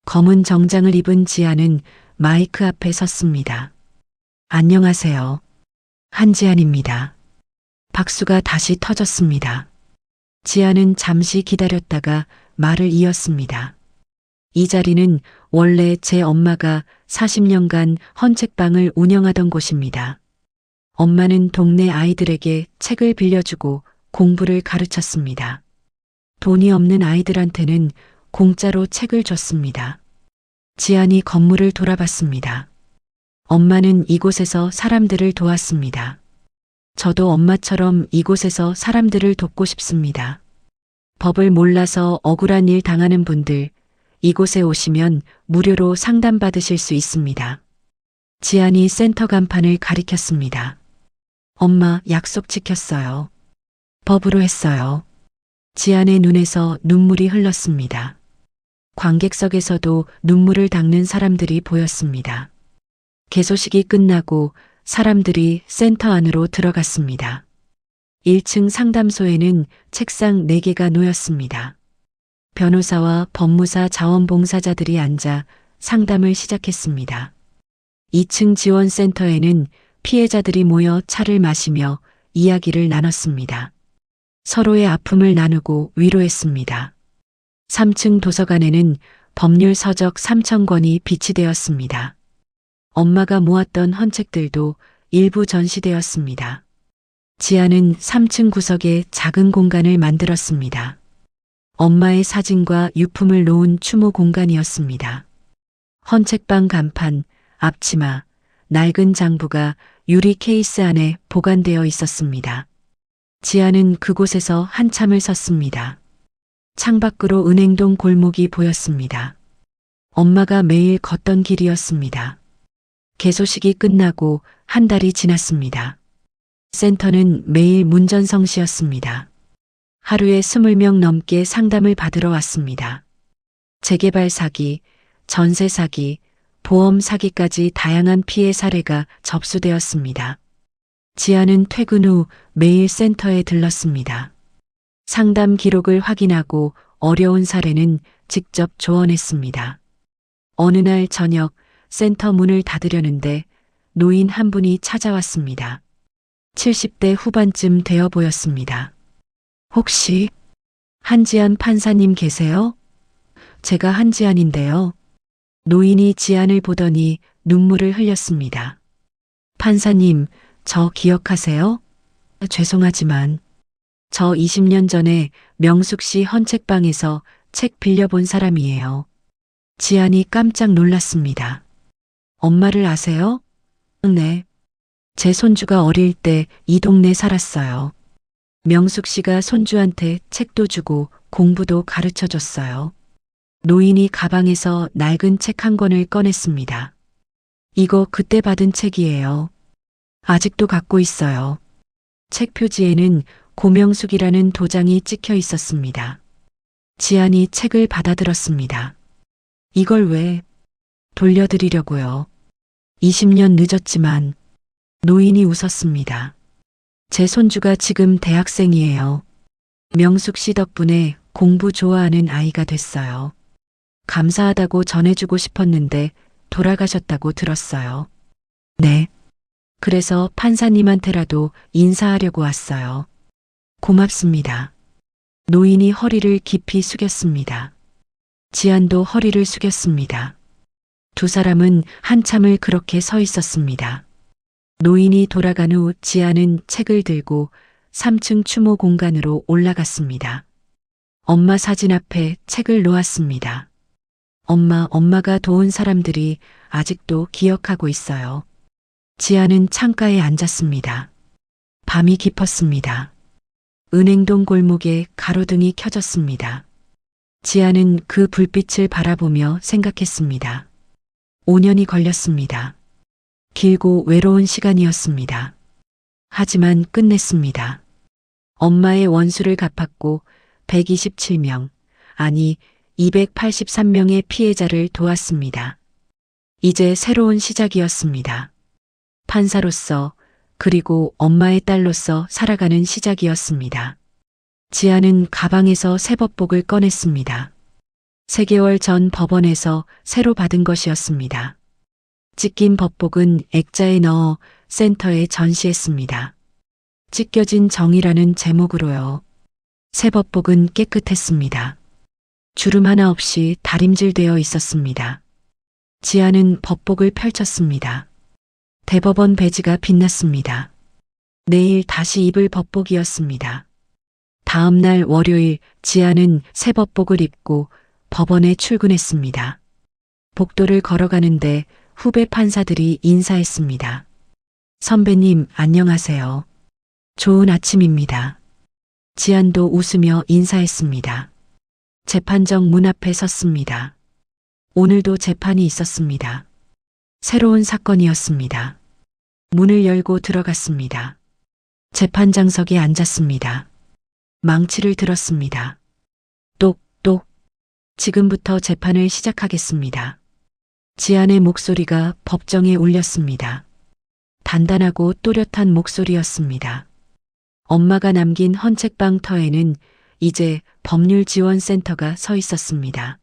검은 정장을 입은 지안은 마이크 앞에 섰습니다. 안녕하세요. 한지안입니다. 박수가 다시 터졌습니다. 지안은 잠시 기다렸다가 말을 이었습니다. 이 자리는 원래 제 엄마가 40년간 헌책방을 운영하던 곳입니다. 엄마는 동네 아이들에게 책을 빌려주고 공부를 가르쳤습니다. 돈이 없는 아이들한테는 공짜로 책을 줬습니다. 지안이 건물을 돌아봤습니다. 엄마는 이곳에서 사람들을 도왔습니다. 저도 엄마처럼 이곳에서 사람들을 돕고 싶습니다. 법을 몰라서 억울한 일 당하는 분들, 이곳에 오시면 무료로 상담받으실 수 있습니다. 지안이 센터 간판을 가리켰습니다. 엄마 약속 지켰어요. 법으로 했어요. 지안의 눈에서 눈물이 흘렀습니다. 관객석에서도 눈물을 닦는 사람들이 보였습니다. 개소식이 끝나고 사람들이 센터 안으로 들어갔습니다. 1층 상담소에는 책상 4개가 놓였습니다. 변호사와 법무사 자원봉사자들이 앉아 상담을 시작했습니다. 2층 지원센터에는 피해자들이 모여 차를 마시며 이야기를 나눴습니다. 서로의 아픔을 나누고 위로했습니다. 3층 도서관에는 법률 서적 3,000권이 비치되었습니다. 엄마가 모았던 헌책들도 일부 전시되었습니다. 지안은 3층 구석에 작은 공간을 만들었습니다. 엄마의 사진과 유품을 놓은 추모 공간이었습니다. 헌책방 간판, 앞치마, 낡은 장부가 유리 케이스 안에 보관되어 있었습니다. 지안은 그곳에서 한참을 섰습니다. 창밖으로 은행동 골목이 보였습니다. 엄마가 매일 걷던 길이었습니다. 개소식이 끝나고 한 달이 지났습니다. 센터는 매일 문전성시였습니다. 하루에 20명 넘게 상담을 받으러 왔습니다. 재개발 사기, 전세 사기, 보험 사기까지 다양한 피해 사례가 접수되었습니다. 지안은 퇴근 후 매일 센터에 들렀습니다. 상담 기록을 확인하고 어려운 사례는 직접 조언했습니다. 어느 날 저녁 센터 문을 닫으려는데 노인 한 분이 찾아왔습니다. 70대 후반쯤 되어 보였습니다. 혹시 한지안 판사님 계세요? 제가 한지안인데요. 노인이 지안을 보더니 눈물을 흘렸습니다. 판사님, 저 기억하세요? 죄송하지만 저 20년 전에 명숙 씨 헌책방에서 책 빌려본 사람이에요. 지안이 깜짝 놀랐습니다. 엄마를 아세요? 네. 제 손주가 어릴 때 이 동네 살았어요. 명숙 씨가 손주한테 책도 주고 공부도 가르쳐 줬어요. 노인이 가방에서 낡은 책 한 권을 꺼냈습니다. 이거 그때 받은 책이에요. 아직도 갖고 있어요. 책 표지에는 고명숙이라는 도장이 찍혀 있었습니다. 지안이 책을 받아들었습니다. 이걸 왜? 돌려드리려고요. 20년 늦었지만 노인이 웃었습니다. 제 손주가 지금 대학생이에요. 명숙 씨 덕분에 공부 좋아하는 아이가 됐어요. 감사하다고 전해주고 싶었는데 돌아가셨다고 들었어요. 네. 그래서 판사님한테라도 인사하려고 왔어요. 고맙습니다. 노인이 허리를 깊이 숙였습니다. 지안도 허리를 숙였습니다. 두 사람은 한참을 그렇게 서 있었습니다. 노인이 돌아간 후 지안은 책을 들고 3층 추모 공간으로 올라갔습니다. 엄마 사진 앞에 책을 놓았습니다. 엄마가 도운 사람들이 아직도 기억하고 있어요. 지안은 창가에 앉았습니다. 밤이 깊었습니다. 은행동 골목에 가로등이 켜졌습니다. 지안은 그 불빛을 바라보며 생각했습니다. 5년이 걸렸습니다. 길고 외로운 시간이었습니다. 하지만 끝냈습니다. 엄마의 원수를 갚았고 127명, 아니 283명의 피해자를 도왔습니다. 이제 새로운 시작이었습니다. 판사로서 그리고 엄마의 딸로서 살아가는 시작이었습니다. 지아는 가방에서 새 법복을 꺼냈습니다. 3개월 전 법원에서 새로 받은 것이었습니다. 찢긴 법복은 액자에 넣어 센터에 전시했습니다. 찢겨진 정이라는 제목으로요. 새 법복은 깨끗했습니다. 주름 하나 없이 다림질되어 있었습니다. 지아는 법복을 펼쳤습니다. 대법원 배지가 빛났습니다. 내일 다시 입을 법복이었습니다. 다음 날 월요일 지아는 새 법복을 입고 법원에 출근했습니다. 복도를 걸어가는데 후배 판사들이 인사했습니다. 선배님, 안녕하세요. 좋은 아침입니다. 지안도 웃으며 인사했습니다. 재판정 문 앞에 섰습니다. 오늘도 재판이 있었습니다. 새로운 사건이었습니다. 문을 열고 들어갔습니다. 재판장석에 앉았습니다. 망치를 들었습니다. 똑똑. 지금부터 재판을 시작하겠습니다. 지안의 목소리가 법정에 울렸습니다. 단단하고 또렷한 목소리였습니다. 엄마가 남긴 헌책방 터에는 이제 법률지원센터가 서 있었습니다.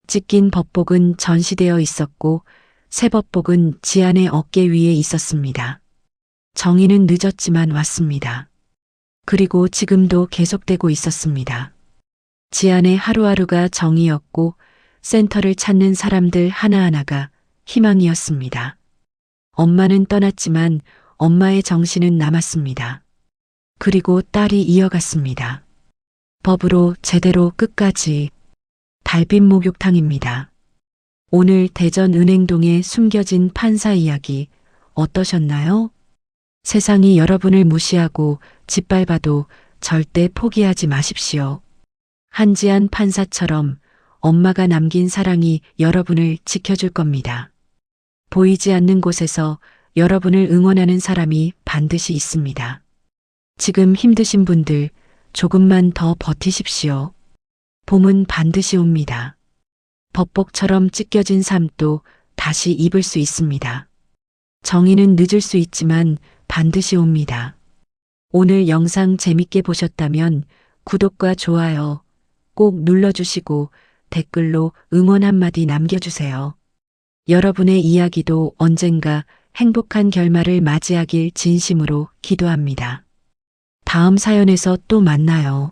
찢긴 법복은 전시되어 있었고 새 법복은 지안의 어깨 위에 있었습니다. 정의는 늦었지만 왔습니다. 그리고 지금도 계속되고 있었습니다. 지안의 하루하루가 정의였고 센터를 찾는 사람들 하나하나가 희망이었습니다. 엄마는 떠났지만 엄마의 정신은 남았습니다. 그리고 딸이 이어갔습니다. 법으로 제대로 끝까지. 달빛 목욕탕입니다. 오늘 대전 은행동에 숨겨진 판사 이야기 어떠셨나요? 세상이 여러분을 무시하고 짓밟아도 절대 포기하지 마십시오. 한지안 판사처럼 엄마가 남긴 사랑이 여러분을 지켜줄 겁니다. 보이지 않는 곳에서 여러분을 응원하는 사람이 반드시 있습니다. 지금 힘드신 분들 조금만 더 버티십시오. 봄은 반드시 옵니다. 법복처럼 찢겨진 삶도 다시 입을 수 있습니다. 정의는 늦을 수 있지만 반드시 옵니다. 오늘 영상 재밌게 보셨다면 구독과 좋아요 꼭 눌러주시고 댓글로 응원 한마디 남겨주세요. 여러분의 이야기도 언젠가 행복한 결말을 맞이하길 진심으로 기도합니다. 다음 사연에서 또 만나요.